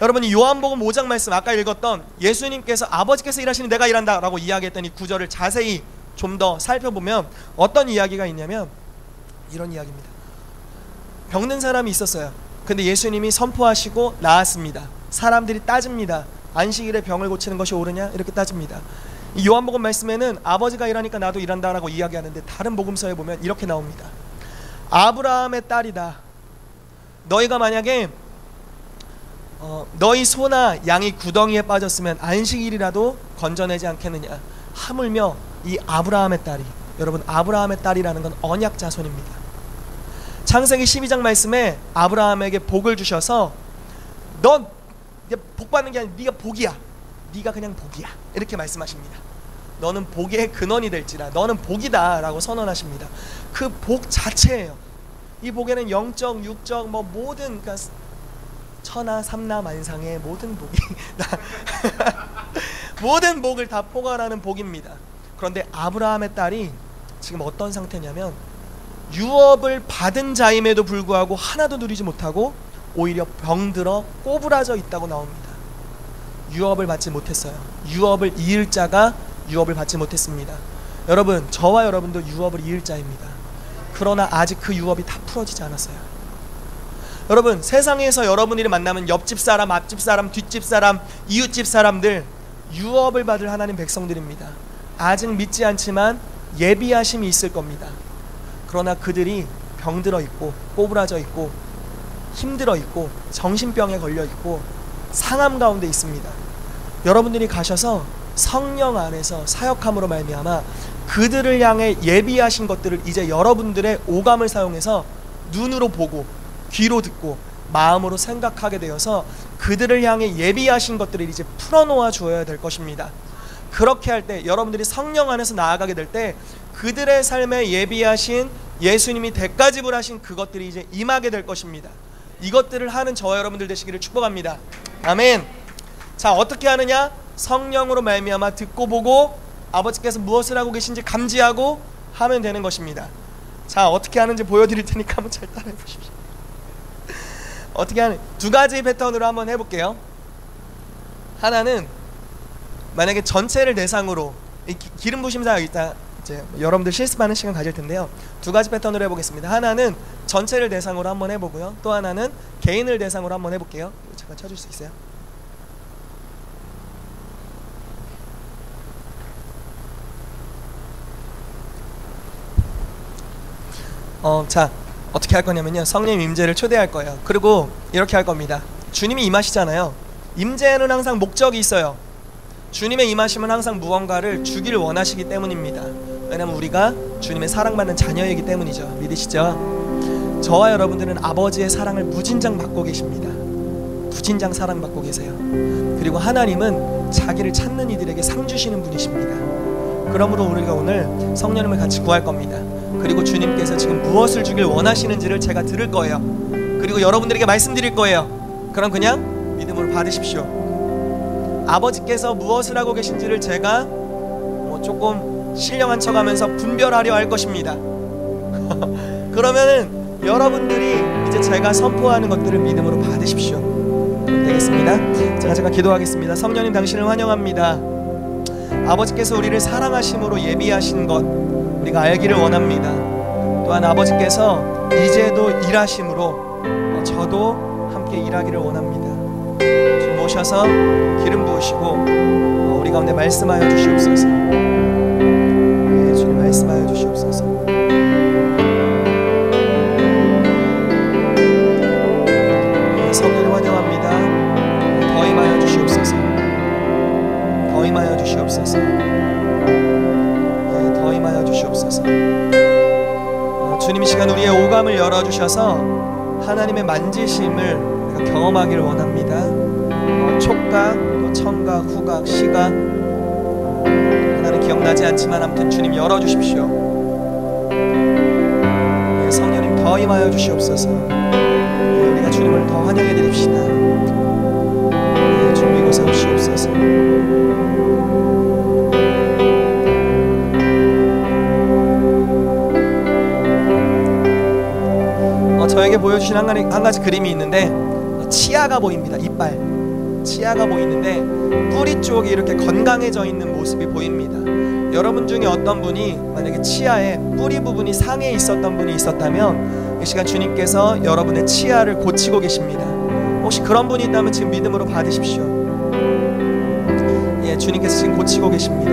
여러분이 요한복음 5장 말씀, 아까 읽었던 예수님께서 아버지께서 일하시니 내가 일한다 라고 이야기했던 이 구절을 자세히 좀 더 살펴보면 어떤 이야기가 있냐면 이런 이야기입니다. 병든 사람이 있었어요. 근데 예수님이 선포하시고 나았습니다. 사람들이 따집니다. 안식일에 병을 고치는 것이 옳으냐? 이렇게 따집니다. 이 요한복음 말씀에는 아버지가 일하니까 나도 일한다라고 이야기하는데 다른 복음서에 보면 이렇게 나옵니다. 아브라함의 딸이다. 너희가 만약에 너희 소나 양이 구덩이에 빠졌으면 안식일이라도 건져내지 않겠느냐. 하물며 이 아브라함의 딸이, 여러분, 아브라함의 딸이라는 건 언약 자손입니다. 창세기 12장 말씀에 아브라함에게 복을 주셔서 넌 복 받는 게 아니라 네가 복이야. 네가 그냥 복이야. 이렇게 말씀하십니다. 너는 복의 근원이 될지라. 너는 복이다 라고 선언하십니다. 그 복 자체예요. 이 복에는 영적, 육적, 모든, 그러니까 천하 삼나 만상의 모든 복이 모든 복을 다 포괄하는 복입니다. 그런데 아브라함의 딸이 지금 어떤 상태냐면 유업을 받은 자임에도 불구하고 하나도 누리지 못하고 오히려 병들어 꼬부라져 있다고 나옵니다. 유업을 받지 못했어요. 유업을 이을 자가 유업을 받지 못했습니다. 여러분, 저와 여러분도 유업을 이을 자입니다. 그러나 아직 그 유업이 다 풀어지지 않았어요. 여러분, 세상에서 여러분들이 만나면 옆집 사람, 앞집 사람, 뒷집 사람, 이웃집 사람들 유업을 받을 하나님 백성들입니다. 아직 믿지 않지만 예비하심이 있을 겁니다. 그러나 그들이 병들어 있고 꼬부라져 있고 힘들어 있고 정신병에 걸려 있고 상함 가운데 있습니다. 여러분들이 가셔서 성령 안에서 사역함으로 말미암아 그들을 향해 예비하신 것들을 이제 여러분들의 오감을 사용해서 눈으로 보고 귀로 듣고 마음으로 생각하게 되어서 그들을 향해 예비하신 것들을 이제 풀어놓아 주어야 될 것입니다. 그렇게 할 때 여러분들이 성령 안에서 나아가게 될 때 그들의 삶에 예비하신 예수님이 대가 지불하신 그것들이 이제 임하게 될 것입니다. 이것들을 하는 저와 여러분들 되시기를 축복합니다. 아멘. 자, 어떻게 하느냐? 성령으로 말미암아 듣고 보고 아버지께서 무엇을 하고 계신지 감지하고 하면 되는 것입니다. 자, 어떻게 하는지 보여드릴 테니까 한번 잘 따라해 보십시오. 어떻게 하는, 두 가지 패턴으로 한번 해볼게요. 하나는 만약에 전체를 대상으로 기름 부심사 이따 이제 여러분들 실습하는 시간 가질 텐데요. 두 가지 패턴으로 해보겠습니다. 하나는 전체를 대상으로 한번 해보고요. 또 하나는 개인을 대상으로 한번 해볼게요. 잠깐 쳐줄 수 있어요? 자, 어떻게 할 거냐면요, 성령 임재를 초대할 거예요. 그리고 이렇게 할 겁니다. 주님이 임하시잖아요. 임재에는 항상 목적이 있어요. 주님의 임하심은 항상 무언가를 주기를 원하시기 때문입니다. 왜냐하면 우리가 주님의 사랑받는 자녀이기 때문이죠. 믿으시죠? 저와 여러분들은 아버지의 사랑을 무진장 받고 계십니다. 무진장 사랑받고 계세요. 그리고 하나님은 자기를 찾는 이들에게 상 주시는 분이십니다. 그러므로 우리가 오늘 성령님을 같이 구할 겁니다. 그리고 주님께서 지금 무엇을 주길 원하시는지를 제가 들을 거예요. 그리고 여러분들에게 말씀드릴 거예요. 그럼 그냥 믿음으로 받으십시오. 아버지께서 무엇을 하고 계신지를 제가 조금 신령한 척하면서 분별하려 할 것입니다. 그러면은 여러분들이 이제 제가 선포하는 것들을 믿음으로 받으십시오. 되겠습니다. 제가 기도하겠습니다. 성령님, 당신을 환영합니다. 아버지께서 우리를 사랑하심으로 예비하신 것 우리가 알기를 원합니다. 또한 아버지께서 이제도 일하심으로 저도 함께 일하기를 원합니다. 주님 오셔서 기름 부으시고 우리 가운데 말씀하여 주시옵소서. 네, 주님 말씀하여 주시옵소서. 네, 성령을 환영합니다. 더 임하여 주시옵소서. 더 임하여 주시옵소서. 네, 더 임하여 주시옵소서. 주님 이 시간 우리의 오감을 열어주셔서 하나님의 만지심을 우리가 경험하기를 원합니다. 촉각, 또 청각, 후각, 시각, 하나는 기억나지 않지만 아무튼 주님 열어주십시오. 네, 성령님 더 임하여 주시옵소서. 네, 우리가 주님을 더 환영해 드립시다. 네, 주님 이곳에 오시옵소서. 저에게 보여주신 한 가지 그림이 있는데 치아가 보입니다. 이빨 치아가 보이는데 뿌리 쪽이 이렇게 건강해져 있는 모습이 보입니다. 여러분 중에 어떤 분이 만약에 치아에 뿌리 부분이 상해 있었던 분이 있었다면 이 시간 주님께서 여러분의 치아를 고치고 계십니다. 혹시 그런 분이 있다면 지금 믿음으로 받으십시오. 예, 주님께서 지금 고치고 계십니다.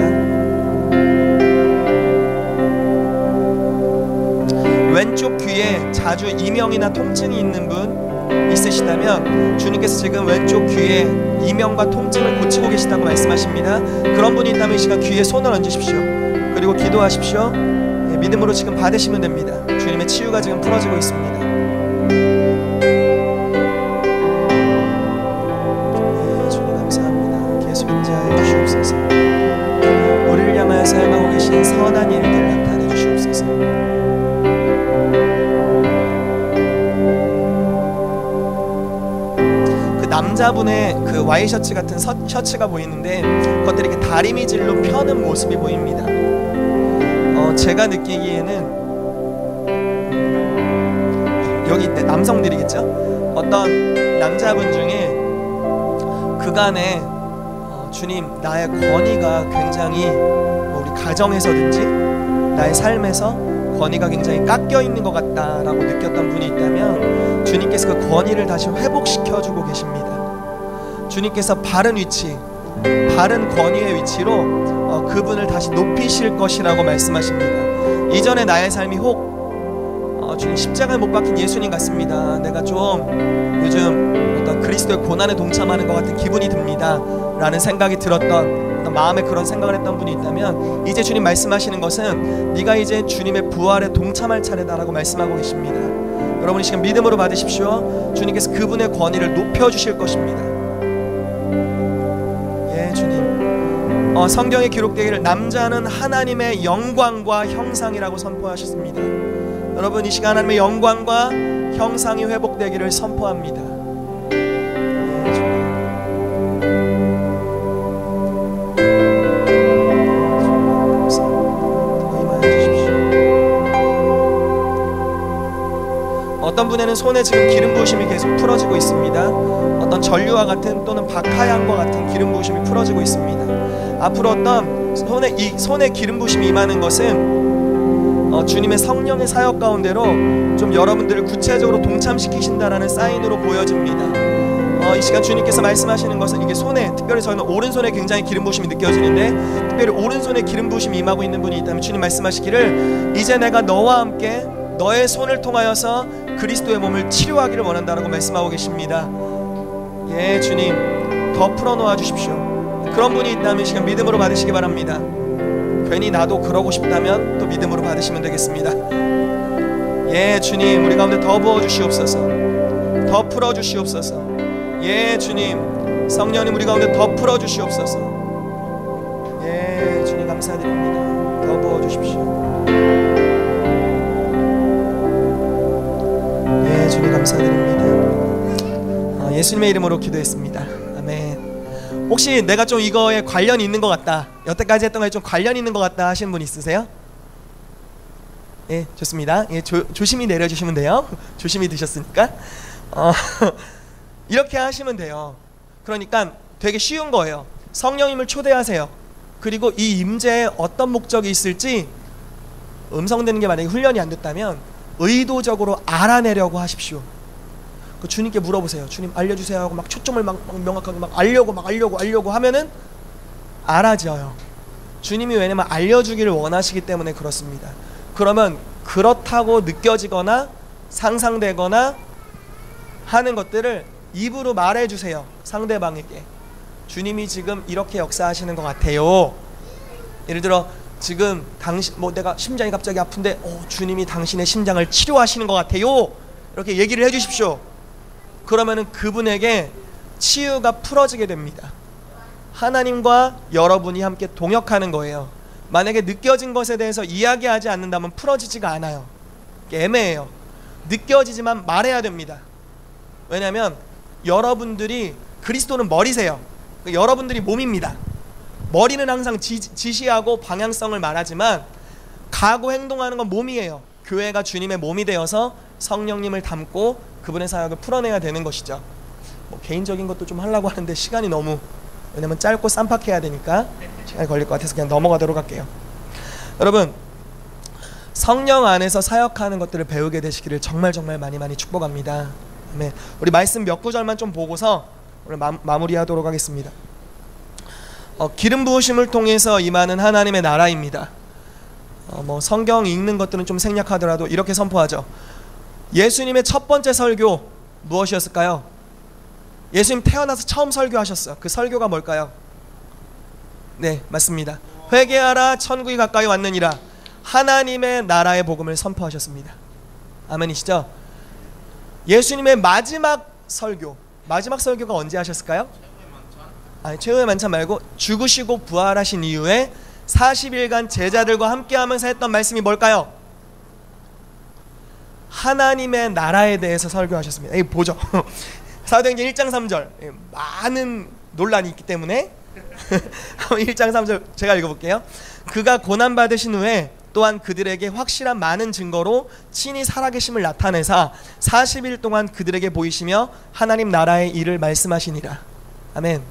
왼쪽 귀에 자주 이명이나 통증이 있는 분 있으시다면 주님께서 지금 왼쪽 귀에 이명과 통증을 고치고 계시다고 말씀하십니다. 그런 분이 있다면 이 시간 귀에 손을 얹으십시오. 그리고 기도하십시오. 네, 믿음으로 지금 받으시면 됩니다. 주님의 치유가 지금 풀어지고 있습니다. 네, 주님 감사합니다. 계속 임재하여 주시옵소서. 우리를 향하여 사용하고 계신 선한 일들 나타내 주시옵소서. 남자분의 그 와이셔츠 같은 셔츠가 보이는데 그것들이 이렇게 다리미질로 펴는 모습이 보입니다. 제가 느끼기에는 여기 남성들이겠죠? 어떤 남자분 중에 그간에 주님 나의 권위가 굉장히 우리 가정에서든지 나의 삶에서 권위가 굉장히 깎여 있는 것 같다라고 느꼈던 분이 있다면 주님께서 그 권위를 다시 회복시켜주고 계십니다. 주님께서 바른 위치, 바른 권위의 위치로 그분을 다시 높이실 것이라고 말씀하십니다. 이전에 나의 삶이 혹 주님 십자가에 못 박힌 예수님 같습니다. 내가 좀 요즘 어떤 그리스도의 고난에 동참하는 것 같은 기분이 듭니다 라는 생각이 들었던, 어떤 마음에 그런 생각을 했던 분이 있다면, 이제 주님 말씀하시는 것은 네가 이제 주님의 부활에 동참할 차례다라고 말씀하고 계십니다. 여러분 이 시간 믿음으로 받으십시오. 주님께서 그분의 권위를 높여주실 것입니다. 예, 주님. 성경에 기록되기를 남자는 하나님의 영광과 형상이라고 선포하셨습니다. 여러분 이 시간 하나님의 영광과 형상이 회복되기를 선포합니다. 예, 주님. 어떤 분에는 손에 지금 기름 부으심이 계속 풀어지고 있습니다. 어떤 전류와 같은 또는 박하향과 같은 기름 부으심이 풀어지고 있습니다. 앞으로 어떤 손에 기름 부으심이 임하는 것은 주님의 성령의 사역 가운데로 좀 여러분들을 구체적으로 동참시키신다라는 사인으로 보여집니다. 이 시간 주님께서 말씀하시는 것은 이게 손에, 특별히 저희는 오른손에 굉장히 기름 부으심이 느껴지는데, 특별히 오른손에 기름 부으심이 임하고 있는 분이 있다면 주님 말씀하시기를 이제 내가 너와 함께 너의 손을 통하여서 그리스도의 몸을 치료하기를 원한다라고 말씀하고 계십니다. 예, 주님 더 풀어놓아 주십시오. 그런 분이 있다면 시간 믿음으로 받으시기 바랍니다. 괜히 나도 그러고 싶다면 또 믿음으로 받으시면 되겠습니다. 예, 주님 우리 가운데 더 부어주시옵소서. 더 풀어주시옵소서. 예, 주님 성령님 우리 가운데 더 풀어주시옵소서. 예, 주님 감사드립니다. 더 부어주십시오. 예, 주님 감사드립니다. 예수님의 이름으로 기도했습니다. 아멘. 혹시 내가 좀 이거에 관련이 있는 것 같다, 여태까지 했던 거에 좀 관련이 있는 것 같다 하시는 분 있으세요? 예, 좋습니다. 예, 조심히 내려주시면 돼요. 조심히 드셨으니까. 이렇게 하시면 돼요. 그러니까 되게 쉬운 거예요. 성령님을 초대하세요. 그리고 이 임재에 어떤 목적이 있을지, 음성되는 게 만약에 훈련이 안 됐다면 의도적으로 알아내려고 하십시오. 그 주님께 물어보세요. 주님 알려주세요 하고 막 초점을 막 명확하게 막 알려고 하면은 알아져요. 주님이 왜냐면 알려주기를 원하시기 때문에 그렇습니다. 그러면 그렇다고 느껴지거나 상상되거나 하는 것들을 입으로 말해주세요. 상대방에게. 주님이 지금 이렇게 역사하시는 것 같아요. 예를 들어 지금 당신 내가 심장이 갑자기 아픈데 주님이 당신의 심장을 치료하시는 것 같아요. 이렇게 얘기를 해주십시오. 그러면은 그분에게 치유가 풀어지게 됩니다. 하나님과 여러분이 함께 동역하는 거예요. 만약에 느껴진 것에 대해서 이야기하지 않는다면 풀어지지가 않아요. 애매해요. 느껴지지만 말해야 됩니다. 왜냐하면 여러분들이 그리스도는 머리세요. 여러분들이 몸입니다. 머리는 항상 지시하고 방향성을 말하지만 가고 행동하는 건 몸이에요. 교회가 주님의 몸이 되어서 성령님을 담고 그분의 사역을 풀어내야 되는 것이죠. 개인적인 것도 좀 하려고 하는데 시간이 너무, 왜냐면 짧고 쌈박해야 되니까 시간이 걸릴 것 같아서 그냥 넘어가도록 할게요. 여러분 성령 안에서 사역하는 것들을 배우게 되시기를 정말 많이 축복합니다. 네, 우리 말씀 몇 구절만 좀 보고서 오늘 마무리하도록 하겠습니다. 기름 부으심을 통해서 임하는 하나님의 나라입니다. 성경 읽는 것들은 좀 생략하더라도 이렇게 선포하죠. 예수님의 첫 번째 설교 무엇이었을까요? 예수님 태어나서 처음 설교하셨어요. 그 설교가 뭘까요? 네, 맞습니다. 회개하라 천국이 가까이 왔느니라. 하나님의 나라의 복음을 선포하셨습니다. 아멘이시죠? 예수님의 마지막 설교가 언제 하셨을까요? 아니, 최후의 만찬 말고 죽으시고 부활하신 이후에 40일간 제자들과 함께하면서 했던 말씀이 뭘까요? 하나님의 나라에 대해서 설교하셨습니다. 여기 보죠. 사도행전 1장 3절 많은 논란이 있기 때문에 1장 3절 제가 읽어볼게요. 그가 고난받으신 후에 또한 그들에게 확실한 많은 증거로 친히 살아계심을 나타내사 40일 동안 그들에게 보이시며 하나님 나라의 일을 말씀하시니라. 아멘.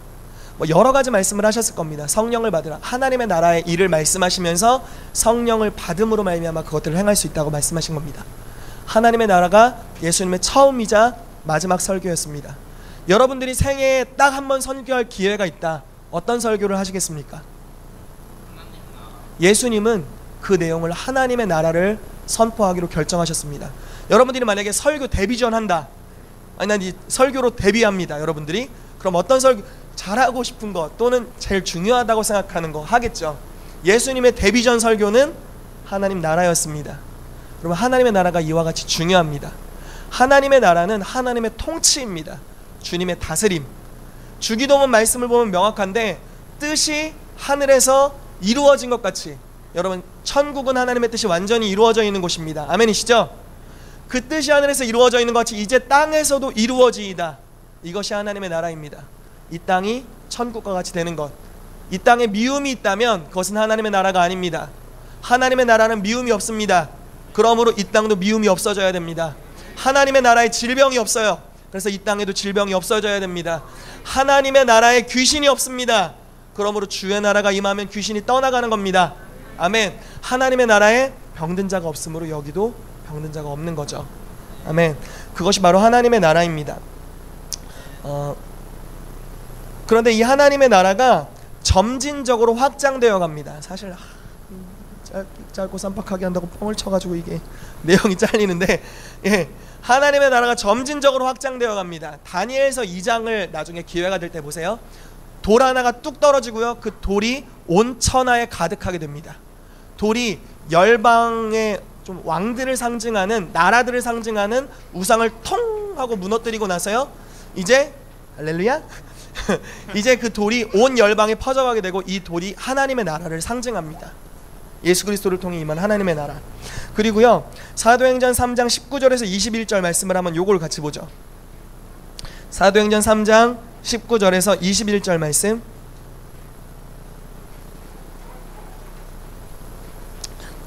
여러 가지 말씀을 하셨을 겁니다. 성령을 받으라, 하나님의 나라의 일을 말씀하시면서 성령을 받음으로 말미암아 그것들을 행할 수 있다고 말씀하신 겁니다. 하나님의 나라가 예수님의 처음이자 마지막 설교였습니다. 여러분들이 생애에 딱 한 번 설교할 기회가 있다. 어떤 설교를 하시겠습니까? 예수님은 그 내용을 하나님의 나라를 선포하기로 결정하셨습니다. 여러분들이 만약에 설교 데뷔전 한다, 아니 난 이 설교로 데뷔합니다, 여러분들이. 그럼 어떤 설교, 잘하고 싶은 것 또는 제일 중요하다고 생각하는 거 하겠죠. 예수님의 데뷔전 설교는 하나님 나라였습니다. 그러면 하나님의 나라가 이와 같이 중요합니다. 하나님의 나라는 하나님의 통치입니다. 주님의 다스림. 주기도문 말씀을 보면 명확한데, 뜻이 하늘에서 이루어진 것 같이, 여러분 천국은 하나님의 뜻이 완전히 이루어져 있는 곳입니다. 아멘이시죠? 그 뜻이 하늘에서 이루어져 있는 것 같이 이제 땅에서도 이루어지이다. 이것이 하나님의 나라입니다. 이 땅이 천국과 같이 되는 것. 이 땅에 미움이 있다면 그것은 하나님의 나라가 아닙니다. 하나님의 나라는 미움이 없습니다. 그러므로 이 땅도 미움이 없어져야 됩니다. 하나님의 나라에 질병이 없어요. 그래서 이 땅에도 질병이 없어져야 됩니다. 하나님의 나라에 귀신이 없습니다. 그러므로 주의 나라가 임하면 귀신이 떠나가는 겁니다. 아멘. 하나님의 나라에 병든 자가 없으므로 여기도 병든 자가 없는 거죠. 아멘. 그것이 바로 하나님의 나라입니다. 그런데 이 하나님의 나라가 점진적으로 확장되어 갑니다. 사실 짧고 쌈박하게 한다고 뻥을 쳐가지고 이게 내용이 잘리는데, 예, 하나님의 나라가 점진적으로 확장되어 갑니다. 다니엘서 2장을 나중에 기회가 될 때 보세요. 돌 하나가 뚝 떨어지고요, 그 돌이 온 천하에 가득하게 됩니다. 돌이 열방의 좀 왕들을 상징하는, 나라들을 상징하는 우상을 통 하고 무너뜨리고 나서요, 이제 할렐루야 이제 그 돌이 온 열방에 퍼져가게 되고, 이 돌이 하나님의 나라를 상징합니다. 예수 그리스도를 통해 임한 하나님의 나라. 그리고요, 사도행전 3장 19절에서 21절 말씀을 한번 요걸 같이 보죠. 사도행전 3장 19절에서 21절 말씀,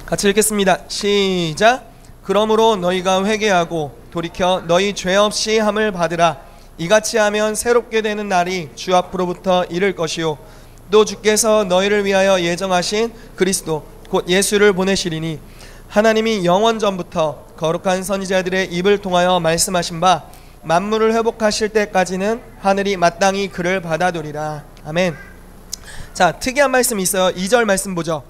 같이 읽겠습니다. 시작. 그러므로 너희가 회개하고 돌이켜 너희 죄 없이 함을 받으라. 이같이 하면 새롭게 되는 날이 주 앞으로부터 이를 것이요, 또 주께서 너희를 위하여 예정하신 그리스도 곧 예수를 보내시리니 하나님이 영원 전부터 거룩한 선지자들의 입을 통하여 말씀하신 바 만물을 회복하실 때까지는 하늘이 마땅히 그를 받아두리라. 아멘. 자, 특이한 말씀이 있어요. 2절 말씀 보죠.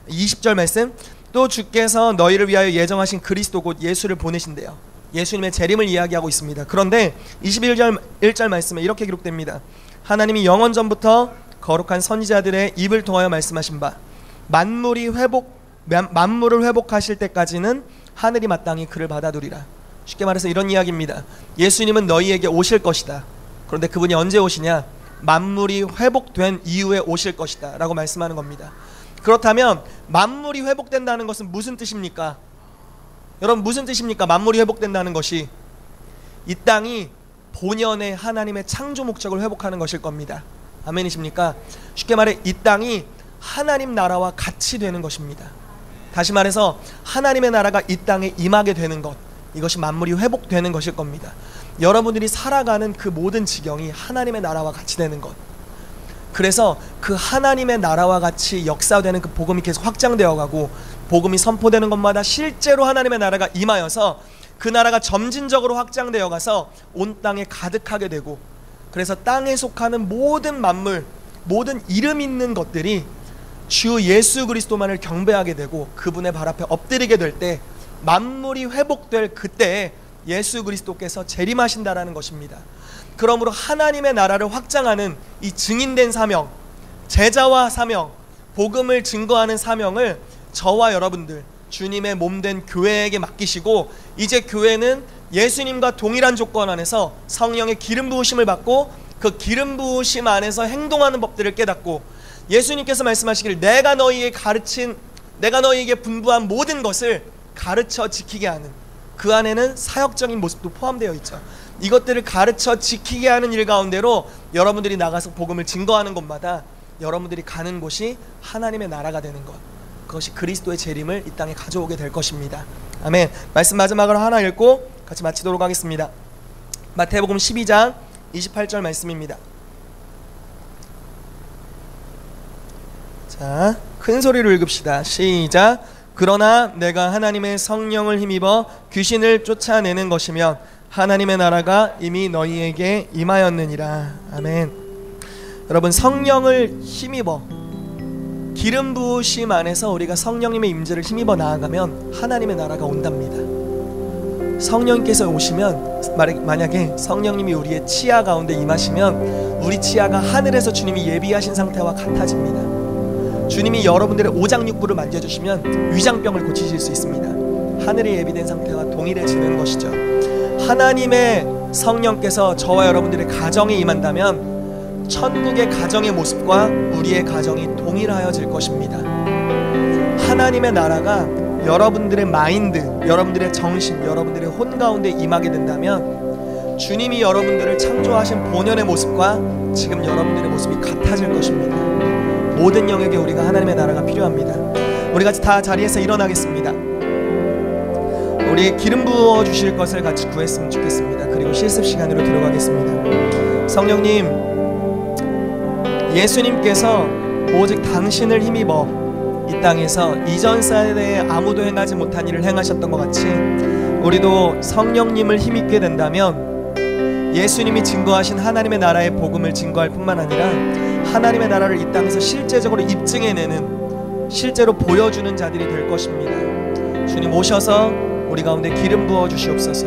20절 말씀. 또 주께서 너희를 위하여 예정하신 그리스도 곧 예수를 보내신대요. 예수님의 재림을 이야기하고 있습니다. 그런데 21절 1절 말씀에 이렇게 기록됩니다. 하나님이 영원 전부터 거룩한 선지자들의 입을 통하여 말씀하신 바 만물을 회복하실 때까지는 하늘이 마땅히 그를 받아두리라. 쉽게 말해서 이런 이야기입니다. 예수님은 너희에게 오실 것이다. 그런데 그분이 언제 오시냐? 만물이 회복된 이후에 오실 것이다 라고 말씀하는 겁니다. 그렇다면 만물이 회복된다는 것은 무슨 뜻입니까? 여러분, 무슨 뜻입니까? 만물이 회복된다는 것이 이 땅이 본연의 하나님의 창조 목적을 회복하는 것일 겁니다. 아멘이십니까? 쉽게 말해 이 땅이 하나님 나라와 같이 되는 것입니다. 다시 말해서 하나님의 나라가 이 땅에 임하게 되는 것, 이것이 만물이 회복되는 것일 겁니다. 여러분들이 살아가는 그 모든 지경이 하나님의 나라와 같이 되는 것, 그래서 그 하나님의 나라와 같이 역사되는 그 복음이 계속 확장되어 가고, 복음이 선포되는 것마다 실제로 하나님의 나라가 임하여서 그 나라가 점진적으로 확장되어 가서 온 땅에 가득하게 되고, 그래서 땅에 속하는 모든 만물, 모든 이름 있는 것들이 주 예수 그리스도만을 경배하게 되고 그분의 발 앞에 엎드리게 될 때, 만물이 회복될 그때에 예수 그리스도께서 재림하신다라는 것입니다. 그러므로 하나님의 나라를 확장하는 이 증인된 사명, 제자와 사명, 복음을 증거하는 사명을 저와 여러분들, 주님의 몸된 교회에게 맡기시고, 이제 교회는 예수님과 동일한 조건 안에서 성령의 기름 부으심을 받고 그 기름 부으심 안에서 행동하는 법들을 깨닫고, 예수님께서 말씀하시길 내가 너희에게 분부한 모든 것을 가르쳐 지키게 하는, 그 안에는 사역적인 모습도 포함되어 있죠. 이것들을 가르쳐 지키게 하는 일 가운데로 여러분들이 나가서 복음을 증거하는 곳마다 여러분들이 가는 곳이 하나님의 나라가 되는 것, 그것이 그리스도의 재림을 이 땅에 가져오게 될 것입니다. 아멘. 말씀 마지막으로 하나 읽고 같이 마치도록 하겠습니다. 마태복음 12장 28절 말씀입니다. 자, 큰 소리로 읽읍시다. 시작. 그러나 내가 하나님의 성령을 힘입어 귀신을 쫓아내는 것이면 하나님의 나라가 이미 너희에게 임하였느니라. 아멘. 여러분, 성령을 힘입어, 기름 부으심 안에서 우리가 성령님의 임재를 힘입어 나아가면 하나님의 나라가 온답니다. 성령께서 오시면, 만약에 성령님이 우리의 치아 가운데 임하시면 우리 치아가 하늘에서 주님이 예비하신 상태와 같아집니다. 주님이 여러분들의 오장육부를 만져주시면 위장병을 고치실 수 있습니다. 하늘에 예비된 상태와 동일해지는 것이죠. 하나님의 성령께서 저와 여러분들의 가정에 임한다면 천국의 가정의 모습과 우리의 가정이 동일하여질 것입니다. 하나님의 나라가 여러분들의 마인드, 여러분들의 정신, 여러분들의 혼 가운데 임하게 된다면 주님이 여러분들을 창조하신 본연의 모습과 지금 여러분들의 모습이 같아질 것입니다. 모든 영역에 우리가 하나님의 나라가 필요합니다. 우리 같이 다 자리에서 일어나겠습니다. 우리 기름 부어 주실 것을 같이 구했으면 좋겠습니다. 그리고 실습 시간으로 들어가겠습니다. 성령님, 예수님께서 오직 당신을 힘입어 이 땅에서 이전 세대에 아무도 행하지 못한 일을 행하셨던 것 같이 우리도 성령님을 힘입게 된다면 예수님이 증거하신 하나님의 나라의 복음을 증거할 뿐만 아니라 하나님의 나라를 이 땅에서 실제적으로 입증해내는, 실제로 보여주는 자들이 될 것입니다. 주님 오셔서 우리 가운데 기름 부어 주시옵소서.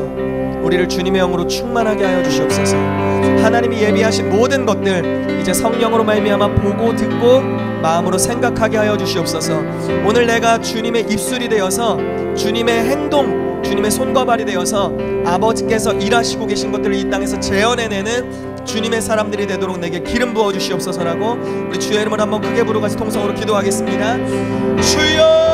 우리를 주님의 영으로 충만하게 하여 주시옵소서. 하나님이 예비하신 모든 것들 이제 성령으로 말미암아 보고 듣고 마음으로 생각하게 하여 주시옵소서. 오늘 내가 주님의 입술이 되어서 주님의 행동, 주님의 손과 발이 되어서 아버지께서 일하시고 계신 것들을 이 땅에서 재현해내는 주님의 사람들이 되도록 내게 기름 부어 주시옵소서라고 우리 주의 이름을 한번 크게 부르고 통성으로 기도하겠습니다. 주여!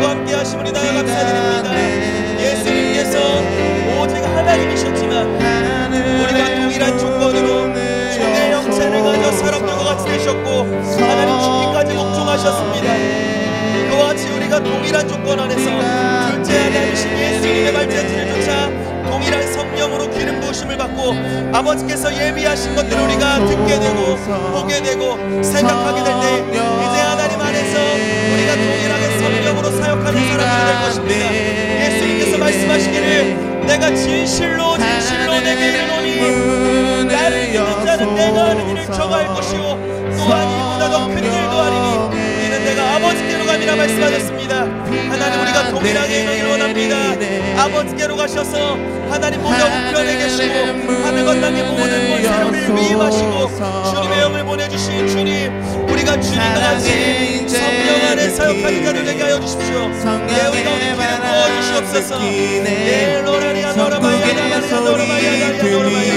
함께 하심을 다해 감사드립니다. 예수님께서 오직 하나님이셨지만 우리와 동일한 조건으로 종의 형체를 가져 사람들과 같이 되셨고 하나님 죽기까지 복종하셨습니다. 그와 같이 우리가 동일한 조건 안에서 둘째 하나님이신 예수님의 발자취를 쫓아 동일한 성령으로 기름 부으심을 받고 아버지께서 예비하신 것들을 우리가 듣게 되고 보게 되고 생각하게 될 때 이제 하나님 안에서 우리가 동일하게 성령으로 사역하는 사람들이 될 것입니다. 예수님께서 말씀하시기를 내가 진실로 내게 이르노니 나를 믿는 자는 내가 하는 일을 저가 할 것이요 또한 이보다 더 큰 일도 하리니 이는 내가 아버지께로 감이라 말씀하셨습니다. 하나님 우리가 동일하게 이르기를 원합니다. 아버지께로 가셔서 하나님 모두 우편에 계시고 하늘과 땅의 모든 권세를 우리를 위임하시고 주님의 영을 보내주신 주님, 우리가 주님과 같이 성령 안에 사역하는 자들 되게 하여 주십시오. 예, 우리 가운데 기름 부어 주시옵소서. 예, 로라리아 노라마야 나마리아 노라마야 나리아 노라마야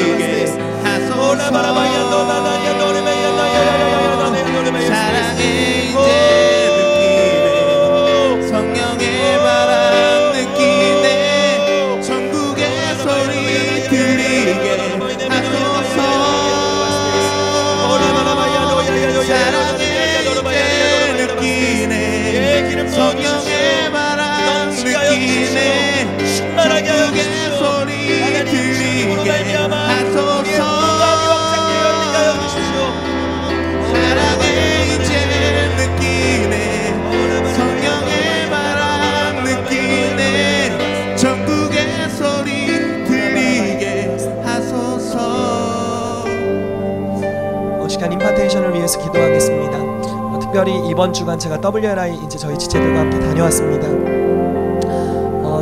오라바라마야 노나나리아 노라마야 나야야야야 나네 노라마야 사랑의 이제 느끼네 성령의 바람 느끼네 천국의 소리 들리게 하소서 사랑의 이제 느끼네 성령의 바람 느끼네 천국의 소리 들리게 하소서 사랑의 이제 느끼네 성령의 바람 느끼네 전국의 소리 들리게 하소서. 시간 임파테이션을 위해서 기도하겠습니다. 특별히 이번 주간 제가 WRI 이제 저희 지체들과 함께 다녀왔습니다.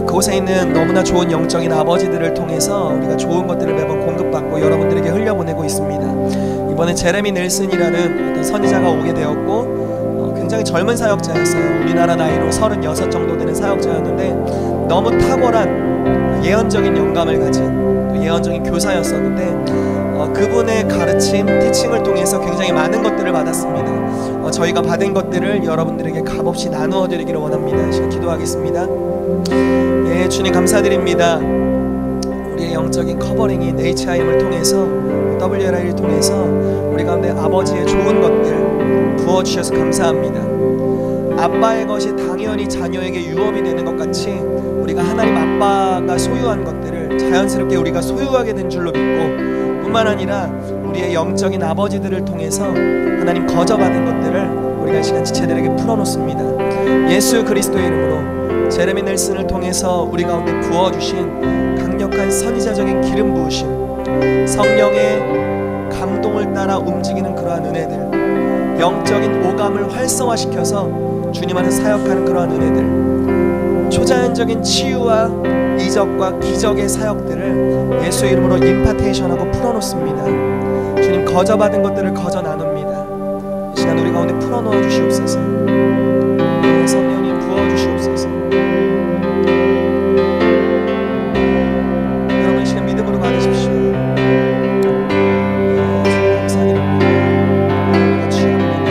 그곳에 있는 너무나 좋은 영적인 아버지들을 통해서 우리가 좋은 것들을 매번 공급받고 여러분들에게 흘려보내고 있습니다. 이번에 제레미 넬슨이라는 어떤 선지자가 오게 되었고 굉장히 젊은 사역자였어요. 우리나라 나이로 36 정도 되는 사역자였는데 너무 탁월한 예언적인 영감을 가진 또 예언적인 교사였었는데 그분의 가르침, 티칭을 통해서 굉장히 많은 것들을 받았습니다. 저희가 받은 것들을 여러분들에게 값없이 나누어 드리기를 원합니다. 지금 기도하겠습니다. 예, 주님 감사드립니다. 우리의 영적인 커버링인 HIM을 통해서 WRI를 통해서 우리 가운데 아버지의 좋은 것들 부어주셔서 감사합니다. 아빠의 것이 당연히 자녀에게 유업이 되는 것 같이 우리가 하나님 아빠가 소유한 것들을 자연스럽게 우리가 소유하게 된 줄로 믿고 뿐만 아니라 우리의 영적인 아버지들을 통해서 하나님 거저받은 것들을 우리가 이 시간 지체들에게 풀어놓습니다. 예수 그리스도의 이름으로 제레미 넬슨을 통해서 우리 가운데 부어주신 강력한 선지자적인 기름 부으심 성령의 감동을 따라 움직이는 그러한 은혜들, 영적인 오감을 활성화시켜서 주님 안에서 사역하는 그러한 은혜들, 초자연적인 치유와 이적과 기적의 사역들을 예수의 이름으로 임파테이션하고 풀어놓습니다. 주님, 거저받은 것들을 거저 나눕니다. 이 시간 우리 가운데 풀어놓아 주시옵소서. 성령님 부어주시옵소서. 여러분 이 시간 믿음으로 받으십시오. 감사드립니다. 우리가 취합니다.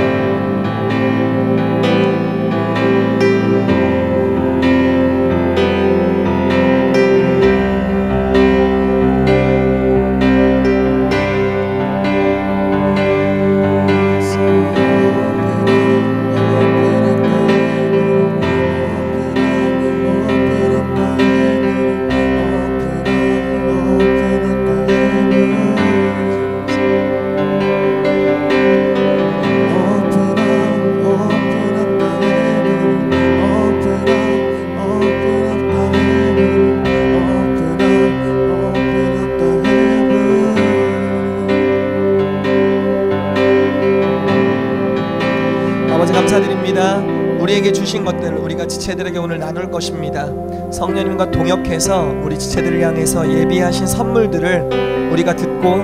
감사드립니다. 우리에게 주신 것들 우리가 지체들에게 오늘 나눌 것입니다. 성령님과 동역해서 우리 지체들을 향해서 예비하신 선물들을 우리가 듣고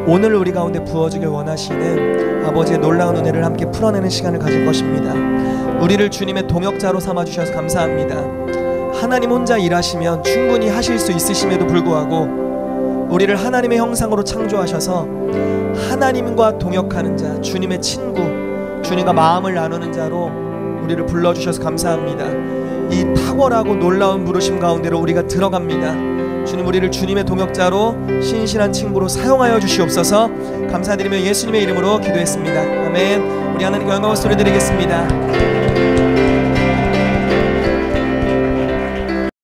오늘 우리 가운데 부어주길 원하시는 아버지의 놀라운 은혜를 함께 풀어내는 시간을 가질 것입니다. 우리를 주님의 동역자로 삼아주셔서 감사합니다. 하나님 혼자 일하시면 충분히 하실 수 있으심에도 불구하고 우리를 하나님의 형상으로 창조하셔서 하나님과 동역하는 자, 주님의 친구, 주님과 마음을 나누는 자로 우리를 불러주셔서 감사합니다. 이 탁월하고 놀라운 부르심 가운데로 우리가 들어갑니다. 주님, 우리를 주님의 동역자로 신실한 친구로 사용하여 주시옵소서. 감사드리며 예수님의 이름으로 기도했습니다. 아멘. 우리 하나님께 영광을 소리 드리겠습니다.